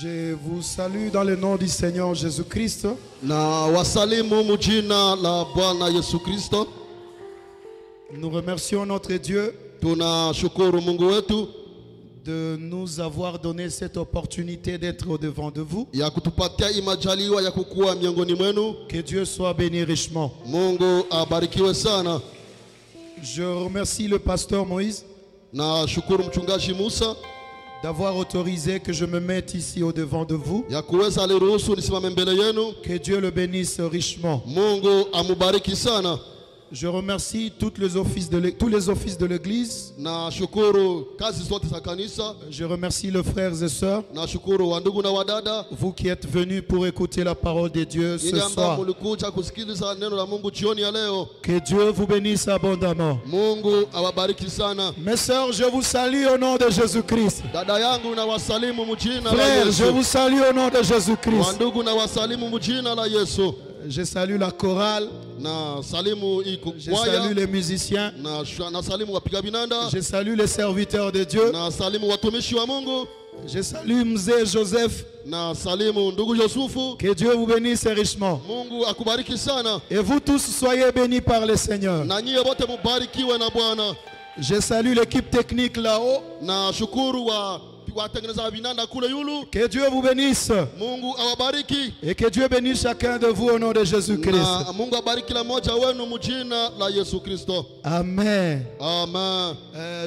Je vous salue dans le nom du Seigneur Jésus-Christ. Na wasalimu mujina la Bwana Yesu Kristo. Nous remercions notre Dieu Tunashukuru Mungu wetu de nous avoir donné cette opportunité d'être au-devant de vous. ya kutupatia imajaliwa ya kukua miongoni mwenu. Que Dieu soit béni richement. Mungu abarikiwe sana. Je remercie le pasteur Moïse Na shukuru mchungaji Musa d'avoir autorisé que je me mette ici au-devant de vous. ya kuweza aliruhusu nisimame mbele yenu. Que Dieu le bénisse richement. Mungu amubariki sana. Je remercie tous les offices de l'Église. Na shukuru kazi zote za kanisa. Je remercie les frères et sœurs, Na shukuru wandugu na wadada. vous qui êtes venus pour écouter la parole de Dieu ce Ninyi ambao soir. mulikuja kusikiliza neno la Mungu jioni ya leo. Que Dieu vous bénisse abondamment. Mungu awabariki sana. Mes sœurs, je vous salue au nom de Jésus-Christ. Dada yangu na wasalimu mjina la Frères, je Yesu. vous salue au nom de Jésus-Christ. Wandugu na wasalimu mjina la Yesu. Je salue la chorale, Na salimu iko je salue kwaya. les musiciens, Na salimu wapiga binanda. je salue les serviteurs de Dieu, Na salimu watumishi wa Mungu. je salue Mzee Joseph. Na salimu ndugu Yusufu. Que Dieu vous bénisse richement. Mungu akubariki sana. Et vous tous soyez bénis par le Seigneur. Na nyie wote mubarikiwe na Bwana. Je salue l'équipe technique là-haut. Na shukuru watengeneza binanda kule yulu. Que Dieu vous bénisse. Mungu awabariki. Et que Dieu bénisse chacun de vous au nom de Jésus-Christ. Na Mungu abariki kila mmoja wenu mjina la Yesu Kristo. Amen. Amen.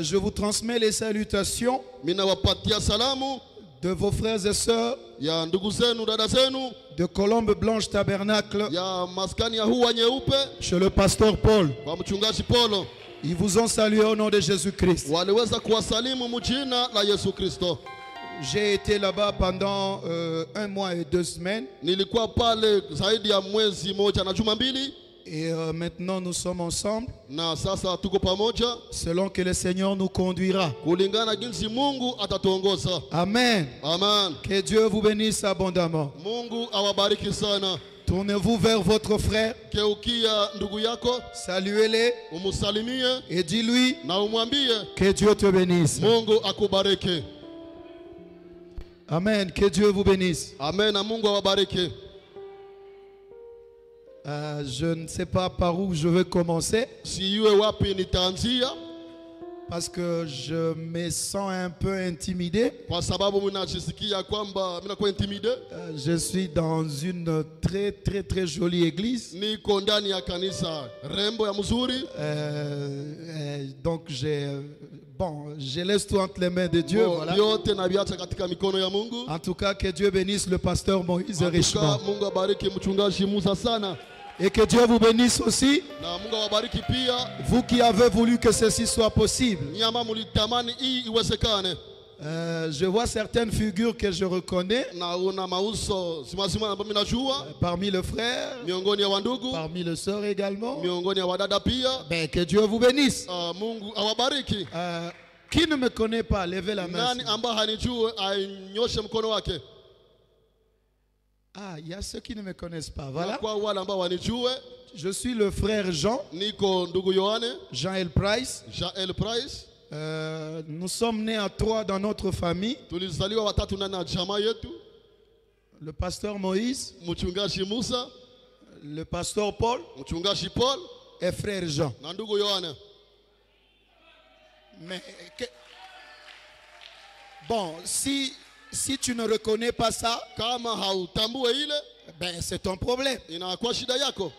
Je vous transmets les salutations Mina wapatia salamu de vos frères et sœurs ya ndugu zenu dada zenu de Colombe Blanche Tabernacle ya maskani ya huwa nyeupe chez le pasteur Paul. kwa mchungaji Polo. Ils vous ont salué au nom de Jésus-Christ. Waliweza kuwasalimu mjina la Yesu Kristo. J'ai été là-bas pendant 1 mois et 2 semaines. Nilikuwa pale zaidi ya mwezi moja na juma mbili. Et maintenant nous sommes ensemble Na sasa tuko pamoja selon que le Seigneur nous conduira. kulingana jinsi Mungu atatuongoza. Amen. Amen. Que Dieu vous bénisse abondamment. Mungu awabariki sana. Tournez-vous vers votre frère, Keukia ndugu yako, saluez-les umusalimie et dis-lui na umwambie que Dieu te bénisse. Mungu akubariki. Amen. Que Dieu vous bénisse. Amen. Na Mungu awabariki. Je ne sais pas par où je vais commencer Sijue wapi nitaanzia parce que je me sens un peu intimidé. kwa sababu mnajisikia kwamba mnakuwa intimide. Je suis dans une très jolie église. Niko ndani ya kanisa rembo ya mzuri. Donc je laisse tout entre les mains de Dieu. Voilà. Yote na biacha katika mikono ya Mungu. En tout cas, que Dieu bénisse le pasteur Moïse richement. Mungu abariki mchungaji Musa sana. Et que Dieu vous bénisse aussi, Na Mungu awabariki pia. vous qui avez voulu que ceci soit possible. Nyama mulitamani hii iwezekane. Je vois certaines figures que je reconnais Na una mauso simazima ambayo ninajua parmi les frères, miongoni ya wandugu, parmi les sœurs également. miongoni ya wadada pia. Ben, que Dieu vous bénisse. Mungu awabariki. Qui ne me connaît pas, levez la main. Nani ambaye hanijue ainyoshe mkono wake? Ah, il y a ceux qui ne me connaissent pas. Voilà. Kwa wale ambao wanijue, Je suis le frère Jean, niko ndugu Yohane, Jean L. Price. Jael Price. Nous sommes nés à 3 dans notre famille. Tulizaliwa watatu ndani ya jamaa yetu. Le pasteur Moïse, Mchungaji Musa, le pasteur Paul mchungaji Paul et frère Jean. na ndugu Yohane. Mais bon, si tu ne reconnais pas ça, Kama hautambue ile, ben c'est ton problème. inakuwa shida yako.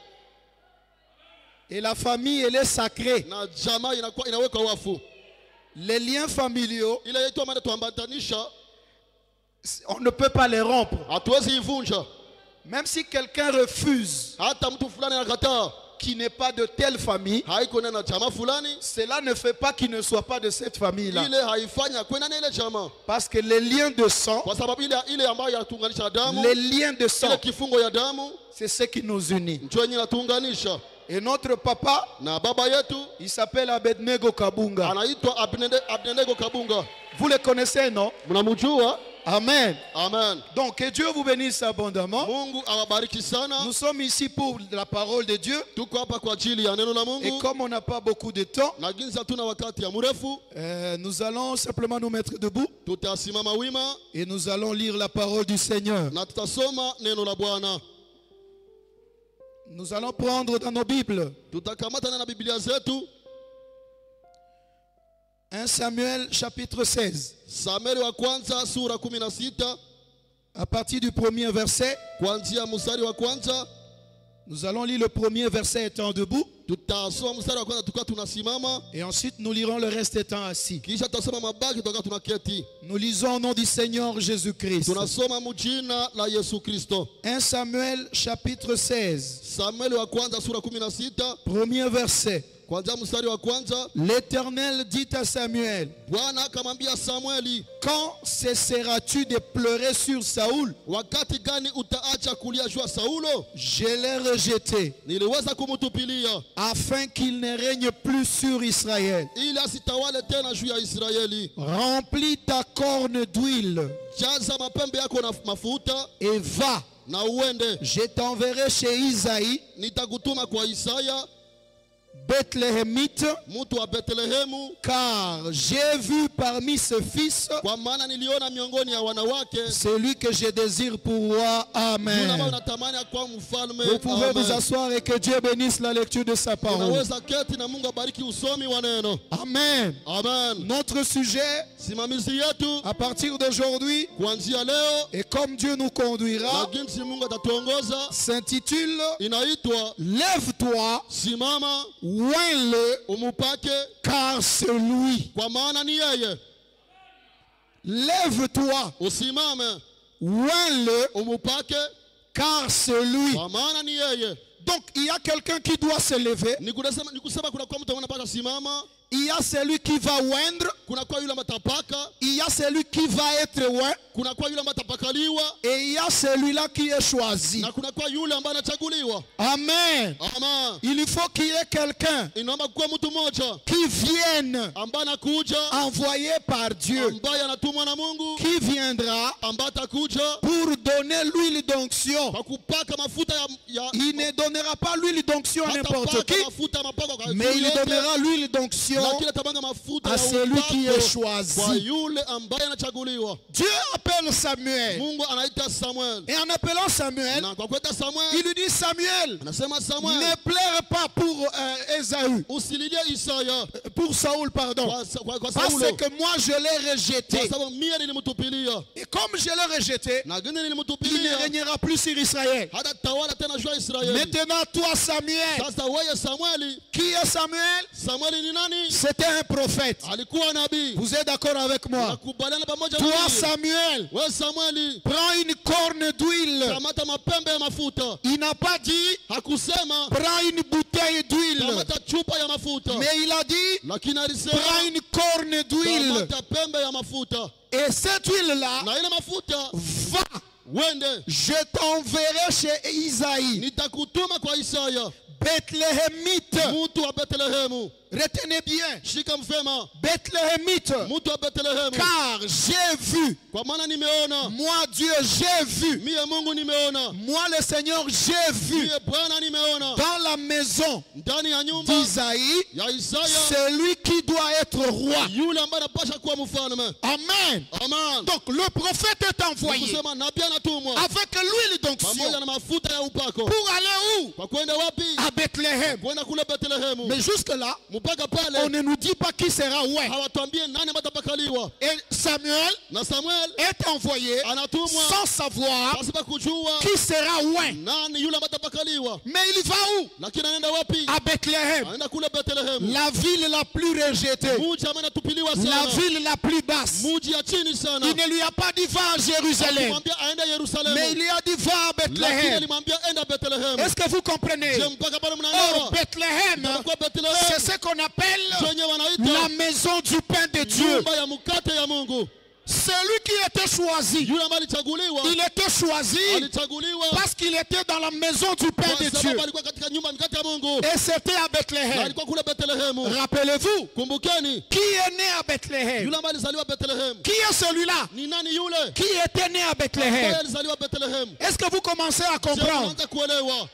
Et la famille, elle est sacrée. Na jamaa inakuwa inaweka wafu. Les liens familiaux, Ile yetu ambayo tuambatanisha, on ne peut pas les rompre. hatuwezi ivunja. Même si quelqu'un refuse Hata mtu fulani anakataa, qui n'est pas de telle famille, haiko na jamaa fulani, cela ne fait pas qu'il ne soit pas de cette famille-là. ile haifanya kwenda na ile jamaa. Parce que les liens de sang, Kwa sababu ile ambayo yatunganisha damu, les liens de sang, ile kifungo ya damu c'est ce qui nous unit. ndio yenye inatuunganisha. Et notre papa, Na baba yetu il s'appelle Abednego Kabunga. anaitwa Abednego Kabunga. Vous le connaissez, non? Mnamjua? Amen. Amen. Donc, que Dieu vous bénisse abondamment. Mungu awabariki sana. Nous sommes ici pour la parole de Dieu. Tuko hapa kwa ajili ya neno la Et Mungu. comme on n'a pas beaucoup de temps, Na ginza tuna wakati ya mrefu, nous allons simplement nous mettre debout tutasimama wima et nous allons lire la parole du Seigneur. na tutasoma neno la Bwana. Nous allons prendre dans nos Bibles Tutakamata na Biblia zetu 1 Samuel chapitre 16. Samueli wa kwanza sura 16 À partir du premier verset, kuanzia mstari wa kwanza. nous allons lire le premier verset étant debout. Tutasoma mstari wa kwanza tukiwa tunasimama, Et ensuite, nous lirons le reste étant assis. kisha tutasoma mabaki tukiwa tunaketi. Nous lisons au nom du Seigneur Jésus-Christ. Tunasoma mjina la Yesu Kristo. 1 Samuel chapitre 16, Samueli wa kwanza sura 16 premier verset. kuanzia mstari wa kwanza. L'Éternel dit à Samuel, Bwana akamwambia Samueli, quand cesseras-tu de pleurer sur Saoul? wakati gani utaacha kulia juu ya Saulo? Je l'ai rejeté, Niliweza kumutupilia afin qu'il ne règne plus sur Israël. ili asitawale tena juu ya Israeli. Remplis ta corne d'huile Jaza mapembe yako na mafuta et va. na uende. Je t'enverrai chez Isaïe, Nitakutuma kwa Isaya Bethlehemite, mtu wa Betlehemu, car j'ai vu parmi ses fils kwa maana niliona miongoni ya wanawake celui que je désire pour roi. yule ambaye Amen. unatamani akuwa mfalme. Vous pouvez vous Amen. asseoir et que Dieu bénisse la lecture de sa parole. Unaweza keti na Mungu abariki usomi wa neno. Amen. Amen. Notre sujet, Simamizi yetu à partir d'aujourd'hui, kuanzia leo et comme Dieu nous na conduira, jinsi Mungu atatuongoza s'intitule inaitwa Lève-toi, simama oins-le, umupake, car c'est lui. kwa maana ni yeye. Lève-toi, Usimame oins-le, umupake, car c'est lui. kwa maana ni yeye. Donc il y a quelqu'un qui doit se lever. Ni kusema kuna kwa mtu anapaswa simama, Il y a celui qui va oindre. kuna kwa yule matapaka, Il y a celui qui va être oint. kuna kwa yule matapakaliwa, Et il y a celui-là qui est choisi. na kuna kwa yule ambaye anachaguliwa. Amen. Amen. Il faut qu'il y ait quelqu'un Inaomba kuwa mtu mmoja qui vienne, ambaye anakuja, envoyé par Dieu, ambaye anatumwa na Mungu, qui viendra ambaye atakuja pour donner l'huile d'onction. kwa kupaka mafuta ya Il ne donnera pas l'huile d'onction à n'importe hatapaka qui, mafuta ya mapako kwa mais il yote, donnera l'huile d'onction lakini atamwaga mafuta à ya celui qui est upako choisi. kwa yule ambaye anachaguliwa. Dieu appelle Samuel. Mungu anaita Samuel, Et en appelant Samuel, na kwa kuita il Samuel lui dit, Samuel, anasema Samuel, ne pleure pas pour Ésaü, usililie Isaya pour Saoul, pardon. kwa Parce Saulo, que moi je l'ai rejeté. kwa sababu mie nilimtupilia, Et comme je l'ai rejeté, na gani il ne nilimtupilia, régnera plus sur Israël. hata tawala tena juu ya Israeli. Maintenant, toi, Samuel, Sasa wewe Samueli, qui est Samuel? Samueli ni nani? C'était un prophète. Alikuwa nabii. Vous êtes d'accord avec moi? Nakubaliana pamoja na Toi, wewe. Samuel, Wewe Samueli, prends une corne d'huile. kamata mapembe ya mafuta. Il n'a pas dit, Hakusema prends une bouteille d'huile. kamata chupa ya mafuta, Mais il a dit, lakini alisema prends une corne d'huile. kamata pembe ya mafuta, Et cette huile-là, na ile mafuta va. wende, Je t'enverrai chez Isaïe, nitakutuma kwa Isaya Bethlehemite. mtu wa Betlehemu. Retenez bien, Shika mfema, Bethlehemite. mtu wa Betlehemu, Car j'ai vu, kwa maana nimeona, moi Dieu, j'ai vu, mie Mungu nimeona, moi le Seigneur, j'ai vu mie Bwana nimeona dans la maison ndani ya nyumba d'Isaïe ya Isaya celui qui doit être roi. yule ambaye anapasha kuwa mfalme. Amen. Amen. Donc le prophète est envoyé Kusema nabii anatumwa avec l'huile pamoja d'onction na mafuta ya upako pour aller où? kwa kwenda wapi? À Bethléem. Kwenda kule Betlehemu. Mais jusque-là, Mpaka on pale ne nous dit pas qui sera roi. hawatuambie nani matapakaliwa. Et Samuel Na Samuel est envoyé anatumwa sans savoir pasipa kujua qui sera roi. nani yule matapakaliwa, Mais il va où? lakini anaenda wapi? À Bethléem. Anaenda kule Betlehemu, La ville la plus rejetée. muji ambaye anatupiliwa La sana, ville la plus basse. muji ya chini sana. Il ne lui a pas dit va à Jérusalem, Alimwambia aende mais il Yerusalemu, lui a dit va à lakini Bethléem. alimwambia enda Betlehemu. Est-ce que vous comprenez? Je mpaka pale Or, mnaelewa? Bethléem, Kwa c'est Betlehemu ce qu'on appelle kwenye la wanaita maison du pain de Dieu. nyumba ya mkate ya Mungu. celui qui était choisi, Yule ambaye alichaguliwa, il était choisi alichaguliwa parce qu'il était dans la maison du Père kwa de sababu Dieu. alikuwa katika nyumba mikate ya Mungu. Et c'était à Na Bethléem. alikuwa kule Bethlehemu. Rappelez-vous, Kumbukeni, qui est né à Bethléem? yule ambaye alizaliwa Bethlehemu. Qui est celui-là Ni nani yule? qui était né à Ambaye Bethléem? alizaliwa Bethlehemu. Est-ce que vous commencez à Je comprendre? unaanza kuelewa.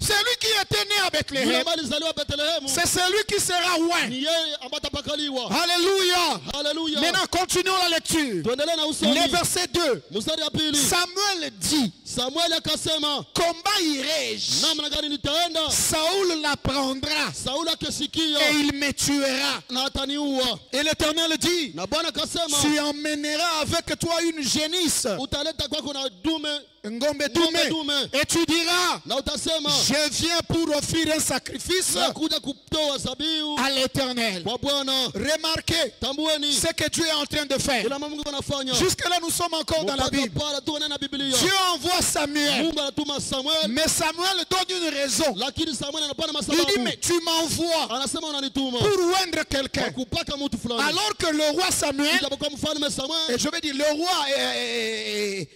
Celui qui était né à Yule Bethléem, ambaye alizaliwa Bethlehemu c'est celui qui sera oint. ni yeye ambaye atapakaliwa. Alléluia. Haleluya. Maintenant, continuons la lecture. Tuendelee na Le usomi. verset 2. Mstari ya pili. Samuel dit, Samueli akasema, combat irai-je? namna gani nitaenda? Saoul l'apprendra Sauli akisikia et il me tuera. na ataniua. Et l'Éternel dit, Na Bwana akasema, tu emmèneras avec toi une génisse, utaleta kwako na dume ngombe dume. dume, et tu diras, na utasema, je viens pour offrir un sacrifice nakuja kutoa dhabihu à l'Éternel. kwa Bwana. Remarquez Tambueni ce que Dieu est en train de faire. ila Mungu anafanya. Jusque-là, nous sommes encore dans la Mpaka Bible. pale tuko na Biblia. Dieu envoie Samuel, Mungu anatuma Samuel, mais Samuel donne une raison. lakini Samuel anapana Il dit, masababu. mais tu m'envoies Anasema unanituma pour oindre quelqu'un. kwa kupaka mtu fulani. Alors que le roi Samuel, Ijapokuwa mfalme Samuel, et je vais dire le roi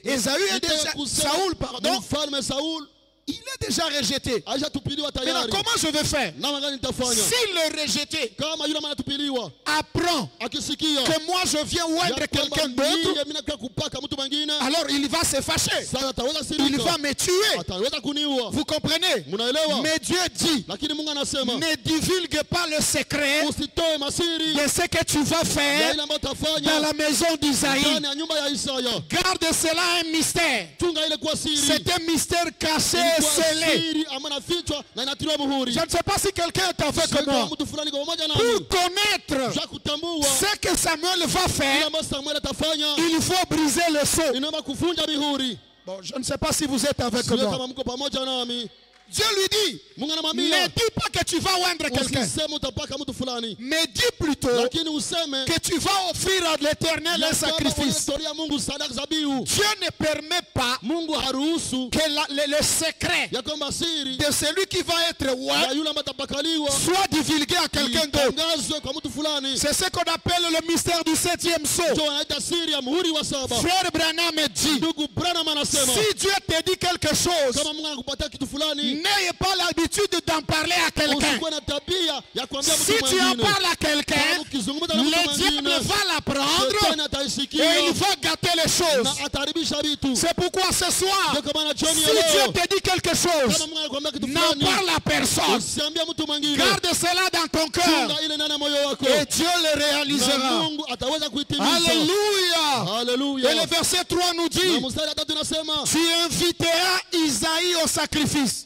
Ésaü est déjà, Saoul, pardon, mfalme Saul il est déjà rejeté. alishatupiliwa Maintenant, tayari. comment je vais faire? Namna gani nitafanya? S'il le rejeté Kama yule anatupiliwa apprend akisikia que moi je viens oindre quelqu'un d'autre, mimi nakuja kupaka mtu mwingine, alors il va se fâcher. sasa ataweza Il va sirika, me tuer. ataweza kuniua. Vous comprenez? Mnaelewa? Mais Dieu dit, Lakini Mungu anasema ne divulgue pas le secret usitoe masiri de ce que tu vas ya faire ile ambayo dans utafanya la maison d'Isaïe. ndani ya nyumba ya Isaya. Garde cela un mystère. Chunga ile kwa siri. C'est un mystère caché et Ilikuwa scellé. siri ama nafichwa na inatiliwa muhuri. Je ne sais pas si quelqu'un est avec Sio moi. mtu fulani kwa pamoja Pour nami. connaître Ja kutambua ce que Samuel va ile faire, ambayo Samuel atafanya, il faut briser le sceau. inaomba kuvunja mihuri. Bon, je ne sais pas si vous êtes avec Sio moi. kama mko pamoja nami. Dieu lui dit, Mungu ne anamwambia dis pas que tu vas oindre quelqu'un, usiseme utapaka mtu fulani, mais dis plutôt lakini useme que tu vas offrir à l'Éternel un sacrifice. unatolia Mungu sadaka zabihu. Dieu ne permet pas Mungu haruhusu que le secret ya kwamba siri de celui qui va être ya oint yule ambaye atapakaliwa soit divulgué à quelqu'un d'autre. itangazwe kwa mtu fulani. C'est ce qu'on appelle le mystère du 7e sceau. Ndio wanaita siri ya muhuri wa saba. Frère Branham dit, Ndugu Branham anasema si Dieu te dit quelque chose, kama Mungu anakupatia kitu fulani, n'ayez pas l'habitude d'en parler à quelqu'un. usikuwe na tabia ya kuambia Si mtu tu en mwingine. parles à quelqu'un, Kama ukizungumza na mtu le diable mwingine, va l'apprendre shetani et ataisikia il va gâter les choses. na ataribisha vitu. C'est pourquoi ce soir, Ndio kama na jioni si ya Dieu leo, te dit quelque chose, kama Mungu anakuambia kitu n'en fulani, parle à personne. usiambie mtu mwingine. Garde cela dans ton cœur Chunga ile ndani ya moyo wako. et Dieu le Na réalisera. Mungu ataweza kuitimiza. Alléluia. Haleluya. Et le verset 3 nous Na dit, mstari wa 3 inasema tu inviteras Isaïe au sacrifice.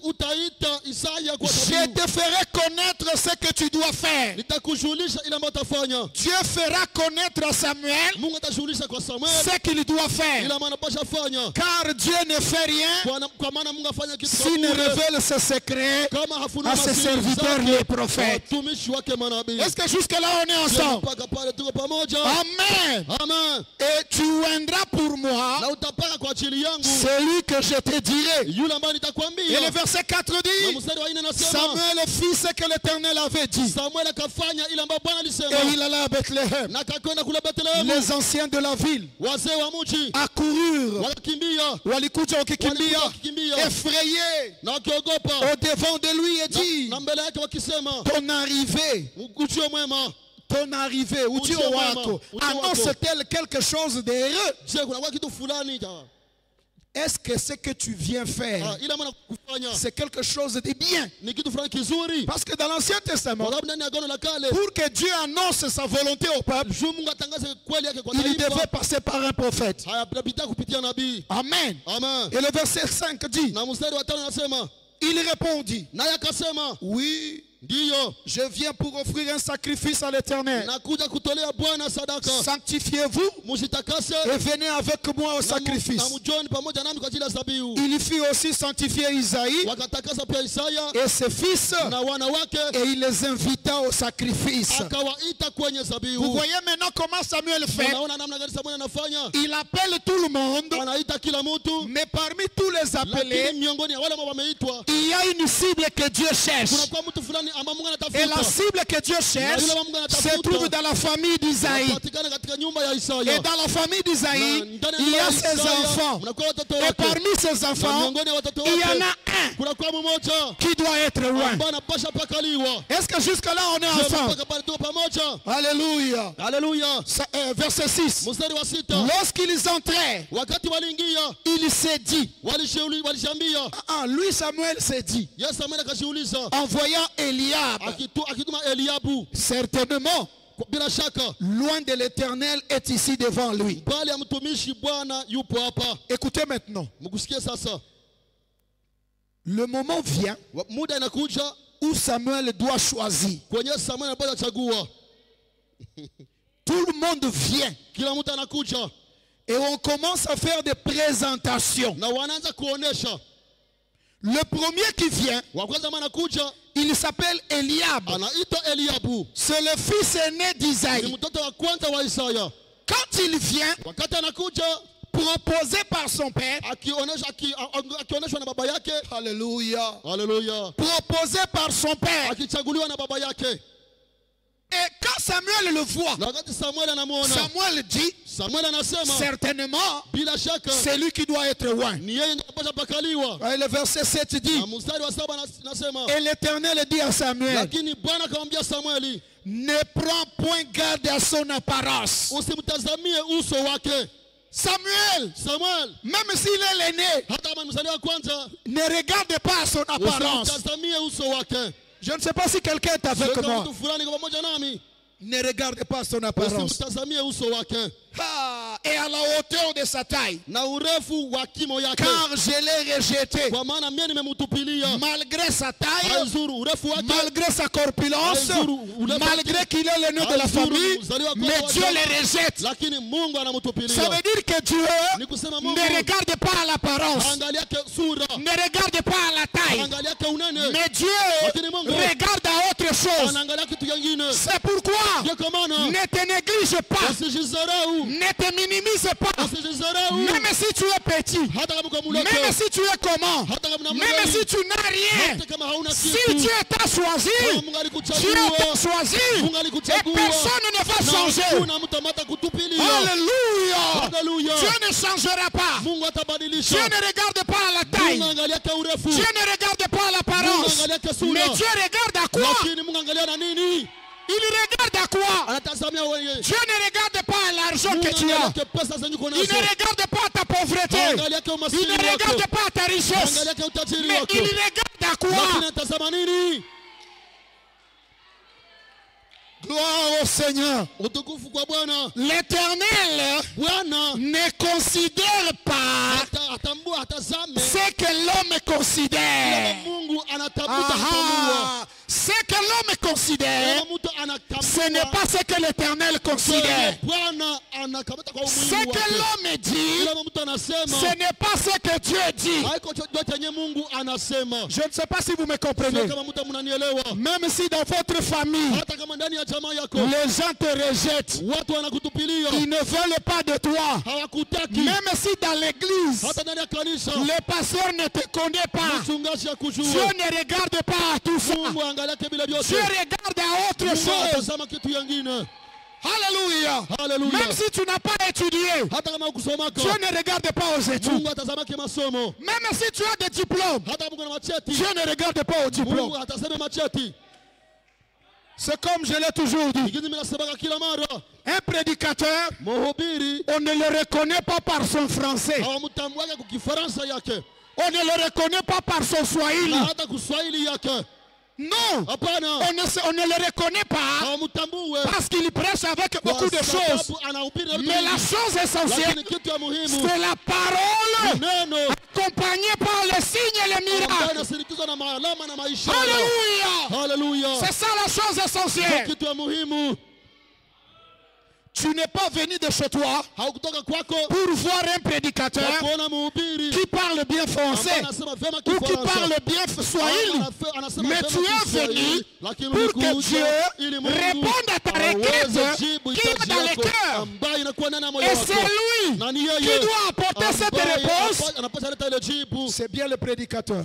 utaita Isaya kwa Je dhabihu. te ferai connaître ce que tu dois faire. Nitakushughulisha ile ambayo utafanya. Dieu fera connaître à Samuel Mungu atashughulisha kwa Samuel ce qu'il doit faire. ile ambayo anapasha fanya. Car Dieu ne fait rien Kwa maana Mungu afanya kitu kwa s'il ne bure. révèle ses secrets Kama hafunui à ses masiri serviteurs zake les kwa prophètes. watumishi wake manabii. Est-ce que jusque-là on est ensemble? Mpaka pale tuko pamoja. Amen. Amen. Et tu oindras pour moi Na utapaka kwa ajili yangu celui que je te dirai. yule ambaye Et nitakwambia. le verset 4 Na dit, mstari wa 4 nasema Samuel fit ce que l'Éternel avait dit. Samuel akafanya ile ambayo Bwana alisema. Et il alla à Bethléem. Na akakwenda kule Bethlehemu. Les anciens de la ville Wazee wa mji accoururent, wakakimbia walikuja wakikimbia, wakikimbia effrayés na wakiogopa au devant de lui et dit, na mbele yake wakisema ton arrivée, ujio mwema. ton arrivée, ujio Ujio mwema, wako, ujio wako. annonce-t-elle quelque chose d'heureux? Je kunakuwa kitu fulani Est-ce que ce que tu viens faire, ile maana kufanya c'est quelque chose de bien? ni kitu fulani kizuri. Parce que dans l'Ancien Testament, Kwa sababu ndani ya Agano la Kale pour que Dieu annonce sa volonté au peuple, juu Mungu atangaze kweli yake kwa il devait taifa, passer par un prophète. hayapita kupitia nabii. Amen. Amen. Et le verset 5 dit, Na mstari wa 5 anasema, il répondit, naye akasema, oui, ndiyo je viens pour offrir un sacrifice à l'Éternel. nakuja kutolea Bwana sadaka. Sanctifiez-vous Msitakase et venez avec moi au na sacrifice. mjoni pamoja nami kwa ajili ya dhabihu. Il fit aussi sanctifier Isaïe Wakatakasa pia Isaya et ses fils na wana wake, et il les invita au sacrifice. akawaita kwenye Vous dhabihu. voyez maintenant comment Samuel fait. Unaona namna gani Samuel anafanya? Il appelle tout le monde, Anaita kila mtu, mais parmi tous les appelés, lakini miongoni ya wale ambao wameitwa il y a une cible que Dieu cherche. kuna kwa mtu fulani Et la cible que Dieu cherche se trouve dans la famille d'Isaïe. Et dans la famille d'Isaïe, il y a ses enfants. Et parmi ces enfants, il y en a un qui doit être loin. Est-ce que jusque-là on est ensemble? Alléluia. Alléluia. Verset 6. Lorsqu'ils entraient, il s'est dit. Lui, Samuel s'est dit, en voyant Eliab, certainement, loin de l'Éternel est ici devant lui. Écoutez maintenant. Le moment vient où Samuel doit choisir. Tout le monde vient. Et on commence à faire des présentations. Le premier qui vient, il s'appelle Eliab. C'est le fils aîné d'Isaïe. Quand il vient, proposé par son père, alléluia, proposé par son père, et quand Samuel le voit, Samuel dit, certainement, c'est lui qui doit être loin. Et le verset 7 dit, et l'Éternel dit à Samuel, ne prends point garde à son apparence. Samuel, même s'il est l'aîné, ne regarde pas à son apparence. Je ne sais pas si quelqu'un est avec moi. Ne regarde pas son apparence. Et à la hauteur de sa taille. Car je l'ai rejeté. Malgré sa taille, malgré sa corpulence, malgré qu'il est l'aîné de la famille, mais Dieu le rejette. Ça veut dire que Dieu ne regarde pas à l'apparence, ne regarde pas à la taille, mais Dieu regarde à autre chose. C'est pourquoi ne te néglige pas, ne te minimise pas, même si tu es petit, même si tu es comment, même si tu n'as rien. Si Dieu t'a choisi, Dieu t'a choisi et personne ne va changer. Alléluia. Dieu ne changera pas. Dieu ne regarde pas à la taille, Dieu ne regarde pas à l'apparence, mais Dieu regarde à quoi? Il regarde à quoi? Dieu ne regarde pas à l'argent que tu as. Il ne regarde pas à ta pauvreté. Il ne regarde pas à ta richesse. Mais il regarde à quoi? Gloire au Seigneur. L'Éternel ne considère pas ce que l'homme considère. Ce que l'homme considère, ce n'est pas ce que l'Éternel considère. Ce que l'homme dit, ce n'est pas ce que Dieu dit. Je ne sais pas si vous me comprenez. Même si dans votre famille, les gens te rejettent, ils ne veulent pas de toi. Même si dans l'église, le pasteur ne te connaît pas, Dieu ne regarde pas à tout ça. Dieu regarde à autre chose. Alléluia. Même si tu n'as pas étudié, Dieu ne regarde pas aux études. Même si tu as des diplômes, Dieu ne regarde pas aux diplômes. C'est comme je l'ai toujours dit. Un prédicateur, on ne le reconnaît pas par son français. On ne le reconnaît pas par son swahili. Non, on ne le reconnaît pas parce qu'il prêche avec beaucoup de choses. Mais la chose essentielle, c'est la parole accompagnée par les signes et les miracles. Alléluia. C'est ça la chose essentielle. Tu n'es pas venu de chez toi pour voir un prédicateur qui parle bien français ou qui parle bien swahili, mais tu es venu pour que Dieu réponde à ta requête qui est dans le cœur. Et c'est lui qui doit apporter cette réponse, c'est bien le prédicateur.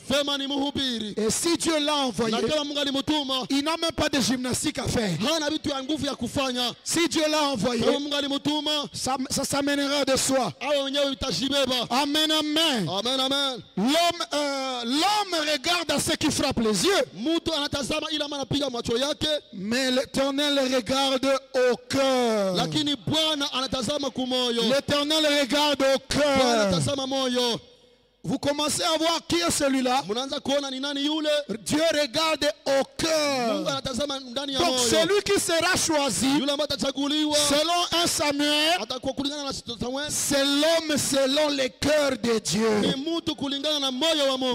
Et si Dieu l'a envoyé, il n'a même pas de gymnastique à faire. Si Dieu l'a envoyé, ça s'amènera de soi. Amen, amen. Amen, amen. L'homme regarde à ce qui frappe les yeux, mais l'Éternel regarde au cœur. L'Éternel regarde au cœur. Vous commencez à voir qui est celui-là. Dieu regarde au cœur. Donc celui qui sera choisi, selon 1 Samuel, c'est l'homme selon le cœur de Dieu.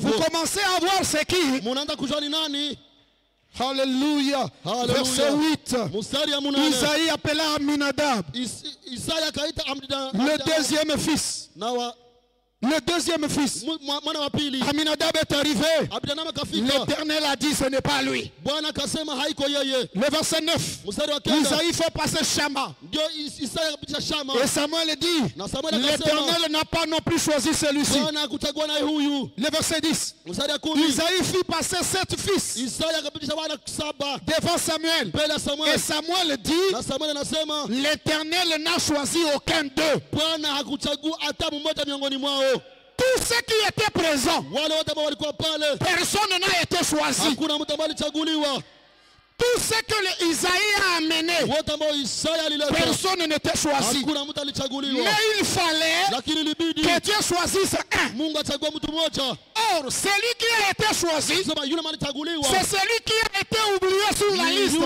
Vous commencez à voir c'est qui. Alléluia. Verset 8. Isaïe appela Aminadab, le deuxième fils. Le deuxième fils, Aminadab est arrivé. L'Éternel a dit ce n'est pas lui. Le verset 9, Isaïe fait passer Shama. Et Samuel dit, l'Éternel n'a pas non plus choisi celui-ci. Le verset 10, Isaïe fit passer 7 fils devant Samuel. Et Samuel dit, l'Éternel n'a choisi aucun d'eux. Tous ceux qui étaient présents, personne n'a été choisi. Tout ce que Isaïe a amené, personne n'était choisi. Mais il fallait que Dieu choisisse un. Or, celui qui a été choisi, c'est celui qui a été oublié sur la liste.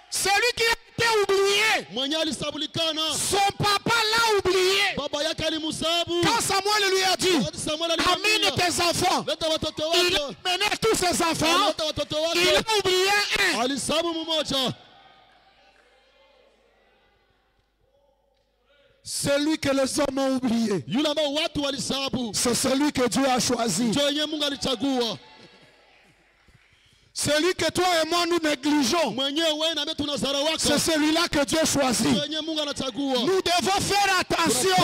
Celui qui a été oublié, son papa l'a oublié. Quand Samuel lui a dit, amène tes enfants, il a mené tous ses enfants, il a oublié un. Celui que les hommes ont oublié, c'est celui que Dieu a choisi. Celui que toi et moi nous négligeons, c'est celui-là que Dieu choisit. Nous devons faire attention.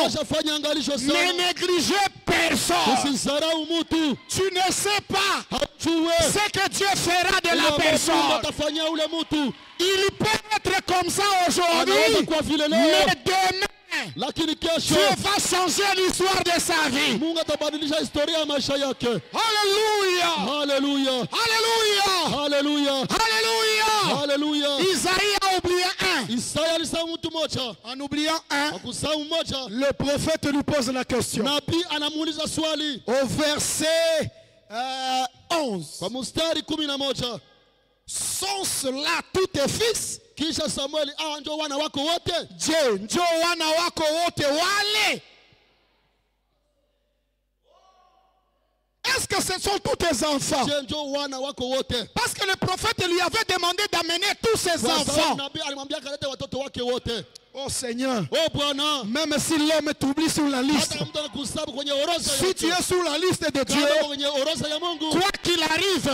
Ne négligez personne. Tu ne sais pas ce que Dieu fera de la personne. Il peut être comme ça aujourd'hui, mais demain, Dieu va changer l'histoire de sa vie. Alléluia. Alléluia. Alléluia. Alléluia. Alléluia. Isaïe a oublié un. En oubliant un, le prophète lui pose la question. Au verset 11. Sont cela tous tes fils? Kisha Samuel, njo wana wako wote? Je, njo wana wako wote wale? Est-ce que ce sont tous tes enfants? Parce que le prophète lui avait demandé d'amener tous ses enfants. Oh Seigneur, même si l'homme t'oublie sur la liste, si tu es sur la liste de Dieu, quoi qu'il arrive,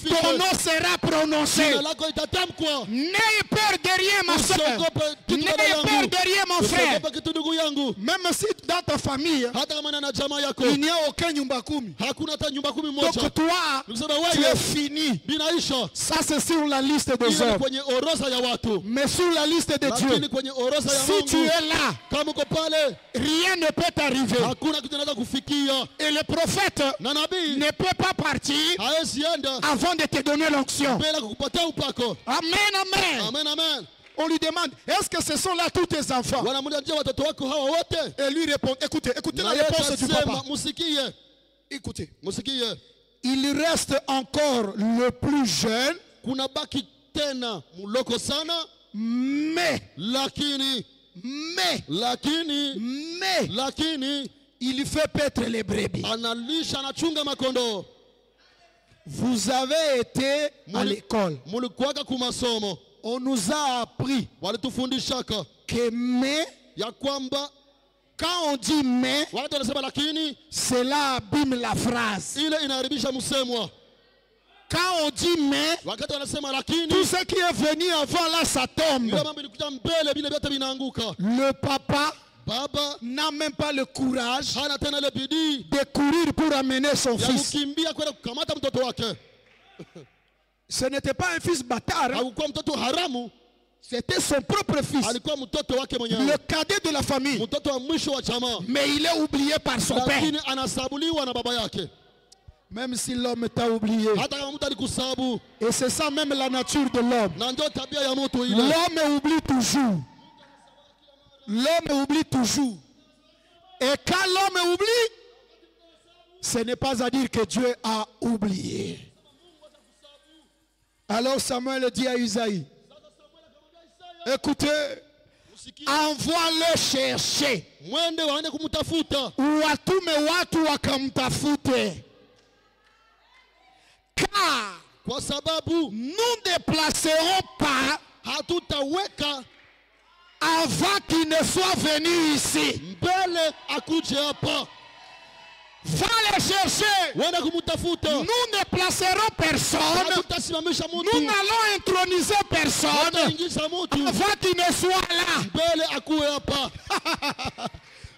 ton nom sera prononcé. N'ayez peur de rien, ma soeur. N'ayez peur de rien, mon frère. Même si dans ta famille, il n'y a aucun nyumba kumi. Donc toi, tu es fini. Ça c'est sur la liste des hommes. Mais sur la liste de Dieu, si tu es là, rien ne peut t'arriver. Et le prophète ne peut pas partir avant de te donner l'onction. Amen, amen. Amen, amen. On lui demande, est-ce que ce sont là tous tes enfants? Et lui répond, écoutez la réponse du papa. Écoutez, il reste encore le plus jeune, mais il fait paître les brebis. Vous avez été à l'école. On nous a appris que mais, quand on dit mais, cela abîme la phrase. Quand on dit mais, tout ce qui est venu avant là, ça tombe. Le papa baba n'a même pas le courage hana tena ile bidii de courir pour amener son ya fils. kukimbia kwenda kukamata mtoto wake. Ce n'était pas un fils bâtard, hein. Hakuwa mtoto haramu, C'était son propre fils, alikuwa mtoto wake le mwenyewe, cadet de la famille. mtoto wa mwisho wa jamaa, Mais il est oublié par son père. lakini anasabuliwa na baba yake. Même si l'homme t'a oublié. Hata kama mtu alikusabu, Et c'est ça même la nature de l'homme. na ndio tabia ya mtu ile. L'homme oublie toujours. L'homme oublie toujours. Et quand l'homme oublie, ce n'est pas à dire que Dieu a oublié. Alors Samuel dit à Isaïe, écoutez, envoie-le chercher. Mwende waende kumtafuta, Watume watu wakamtafute. Car kwa sababu nous ne déplacerons pas hatutaweka avant qu'il ne soit venu ici. mbele akuje hapa. Va le chercher. Waende kumtafuta, Nous ne placerons personne. hatutasimamisha Nous mtu, n'allons introniser personne hataingiza mtu avant qu'il ne soit là. mbele akuwe hapa.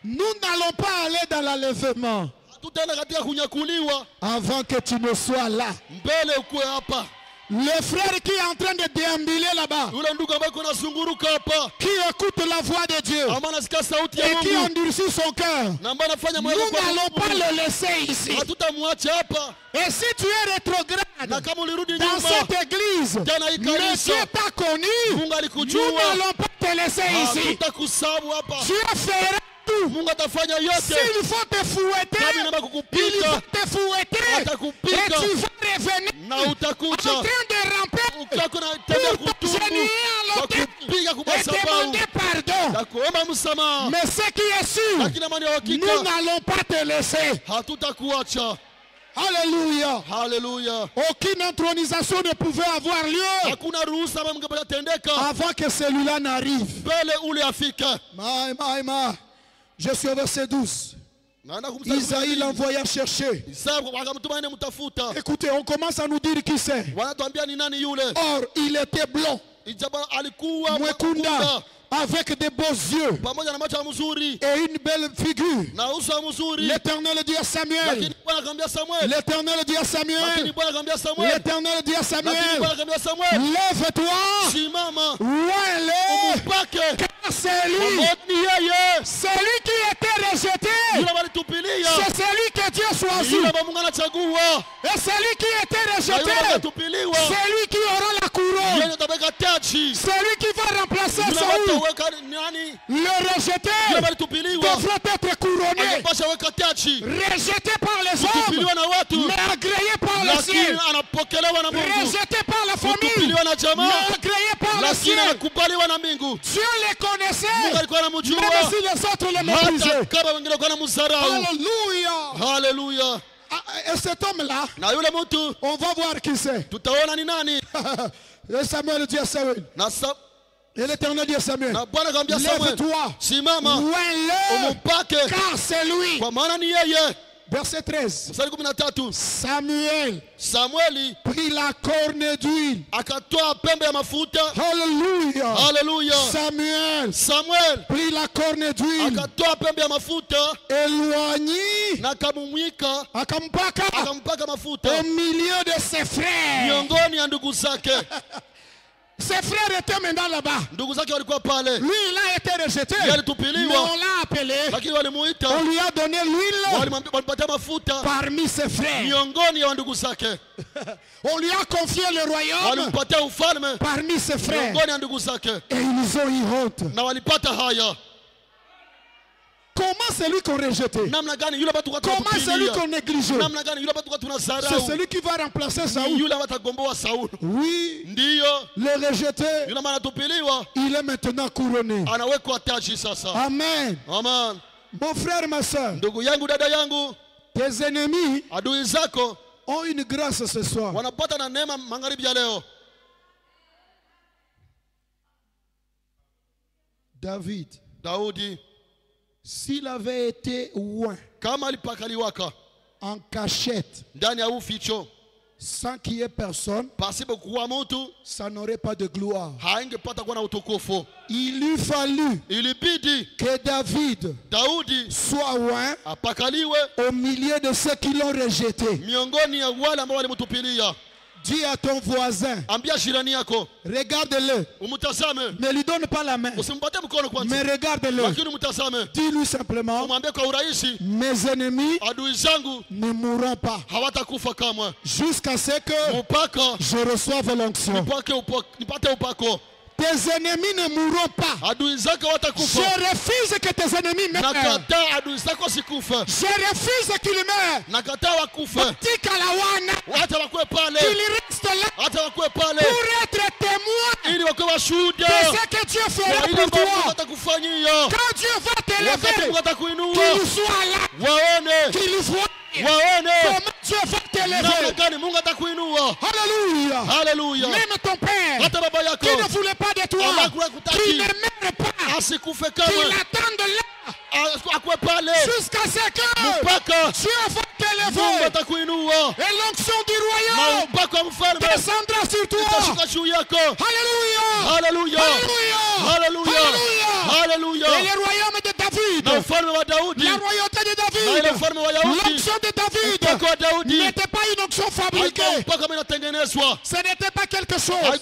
Nous n'allons pas aller dans l'enlèvement Hatutaenda katika kunyakuliwa avant que tu ne sois là. mbele ukuwe hapa. Le frère qui est en train de déambuler là-bas, Yule ndugu ambaye kuna zunguruka hapa, qui écoute la voix de Dieu ambaye anasikia sauti ya et qui Mungu endurcit son cœur, na ambaye anafanya nous moyo kwa n'allons pas Mungu, le laisser ici. hatutamwacha hapa. Et si tu es Na rétrograde kama ulirudi dans nyuma, cette église, tena hii mais kanisa, Dieu t'a connu, Mungu nous alikujua, n'allons pas te laisser ici. hatutakusabu hapa. Dieu fera tout. Mungu atafanya yote. S'il faut te fouetter, Kama inaomba il va kukupika, te fouetter. Et atakupika tu vas revenir na en utakuja train de ramper ukiwa unatembea pour kutubu t'agenouiller à kwa l'autel kupiga kwa et madhabahu demander pardon. na kuomba msamaha. Mais ce qui est sûr, Lakini amani ya nous hakika, n'allons pas te laisser. hatutakuacha. Alléluia. Haleluya. Aucune intronisation ne pouvait avoir lieu Hakuna ruhusa ambayo mngepata tendeka avant que celui-là n'arrive. mbele ule afike. Je suis au verset 12. Naenda kumsalimu Isaïe l'envoya chercher. Isaya akamtuma aende mtafuta. Écoutez, on commence à nous dire qui c'est. Wanatuambia ni nani yule. Or, il était blond, Ijapo alikuwa mwekunda, avec des beaux yeux pamoja na macho mzuri et une belle figure. na uso mzuri. L'Éternel dit à Samuel. Lakini Bwana akamwambia Samuel. L'Éternel dit à Lakini Samuel. Bwana akamwambia Samuel. L'Éternel dit à Lakini Samuel. Bwana akamwambia Samuel. Lève-toi. Simama. Ouelle. Mpake. Car c'est lui. Ni yeye. Celui qui était rejeté. Yule walitupilia. C'est celui que Dieu choisit. Yule ambaye Mungu anachagua. Et celui qui était Na yule rejeté. aliyetupiliwa. C'est lui qui aura la couronne. Yeye atabeka taji. Celui qui va remplacer Yule Saül. ataweka nani? Le rejeté Yule alitupiliwa. devrait être couronné. Angepasha weka taji. Rejeté par les hommes, Kutupiliwa na watu. mais agréé par le Lakini ciel. anapokelewa na Mungu. Rejeté par la famille, Kutupiliwa na jamaa. mais agréé par le Lakini ciel. anakubaliwa na mbingu. Dieu les connaissait, Mungu alikuwa anamjua. même si les autres les méprisaient. Hata kama wengine walikuwa wanamdharau. Alléluia. Haleluya. Et cet homme-là, Na yule mtu on va voir qui c'est. tutaona ni nani. Et Samuel dit à Samuel. Et l'Éternel dit à Samuel. Na Bwana akamwambia Samuel, Lève-toi. simama Ouelle, umpake, car c'est lui. kwa maana ni yeye. Verset 13. Mstari 13. Samuel Samueli prit la corne d'huile. akatoa pembe ya mafuta. Alléluia. Haleluya. Samuel prit la corne d'huile. akatoa pembe ya mafuta Éloigné. na akamumwika, Akampaka akampaka mafuta au milieu de ses frères. miongoni ya ndugu zake. Ses frères étaient maintenant là-bas. Ndugu zake walikuwa pale, Lui, il a été rejeté. yeye alitupiliwa, Mais on l'a appelé. lakini walimuita, On lui a donné l'huile walimpatia mafuta parmi ses frères. miongoni ya ndugu zake. On lui a confié le royaume Walimpatia ufalme parmi ses frères. miongoni ya ndugu zake, Et ils ont eu honte. na walipata haya. Comment celui qu'on rejeté? Namna gani yule watu Comment celui qu'on négligeait? namna gani yule watu C'est tunasarau, celui qui va remplacer Saül. yule watagomboa Sauli. Oui, Ndiyo le rejeté, yule maana tupiliwa, il est maintenant couronné. anawekwa taji sasa. Amen. Amen. Mon frère, ma soeur, Ndugu yangu, dada yangu, tes ennemis adui zako ont une grâce ce soir. wanapata na neema magharibi ya leo. Daudi S'il avait été loin, kama alipakaliwaka en cachette, ndani ya uficho, Sans qu'il y ait personne, ça n'aurait pas de gloire. Il eût fallu que David soit loin au milieu de ceux qui l'ont rejeté. Dis à ton voisin, regarde-le, ne lui donne pas la main, mais regarde-le. Dis-lui simplement, mes ennemis ne mourront pas jusqu'à ce que je reçoive l'onction. Tes ennemis ne mourront pas. Je refuse que tes ennemis meurent. Je refuse qu'ils meurent. Qu'il reste là pour être témoin de ce que Dieu fera pour toi. Quand Dieu va t'élever, qu'il soit là, qu'il voit comment Dieu va t'élever. Alléluia. Même ton père qui ne voulait pas de toi, qui ne m'aime pas, qu'il attende là jusqu'à ce que Dieu va t'élever. Et l'onction du royaume descendra sur toi. Alléluia. Et le royaume de David, la royauté de David, l'onction de David n'était pas une onction fabriquée. Ce n'était pas quelque chose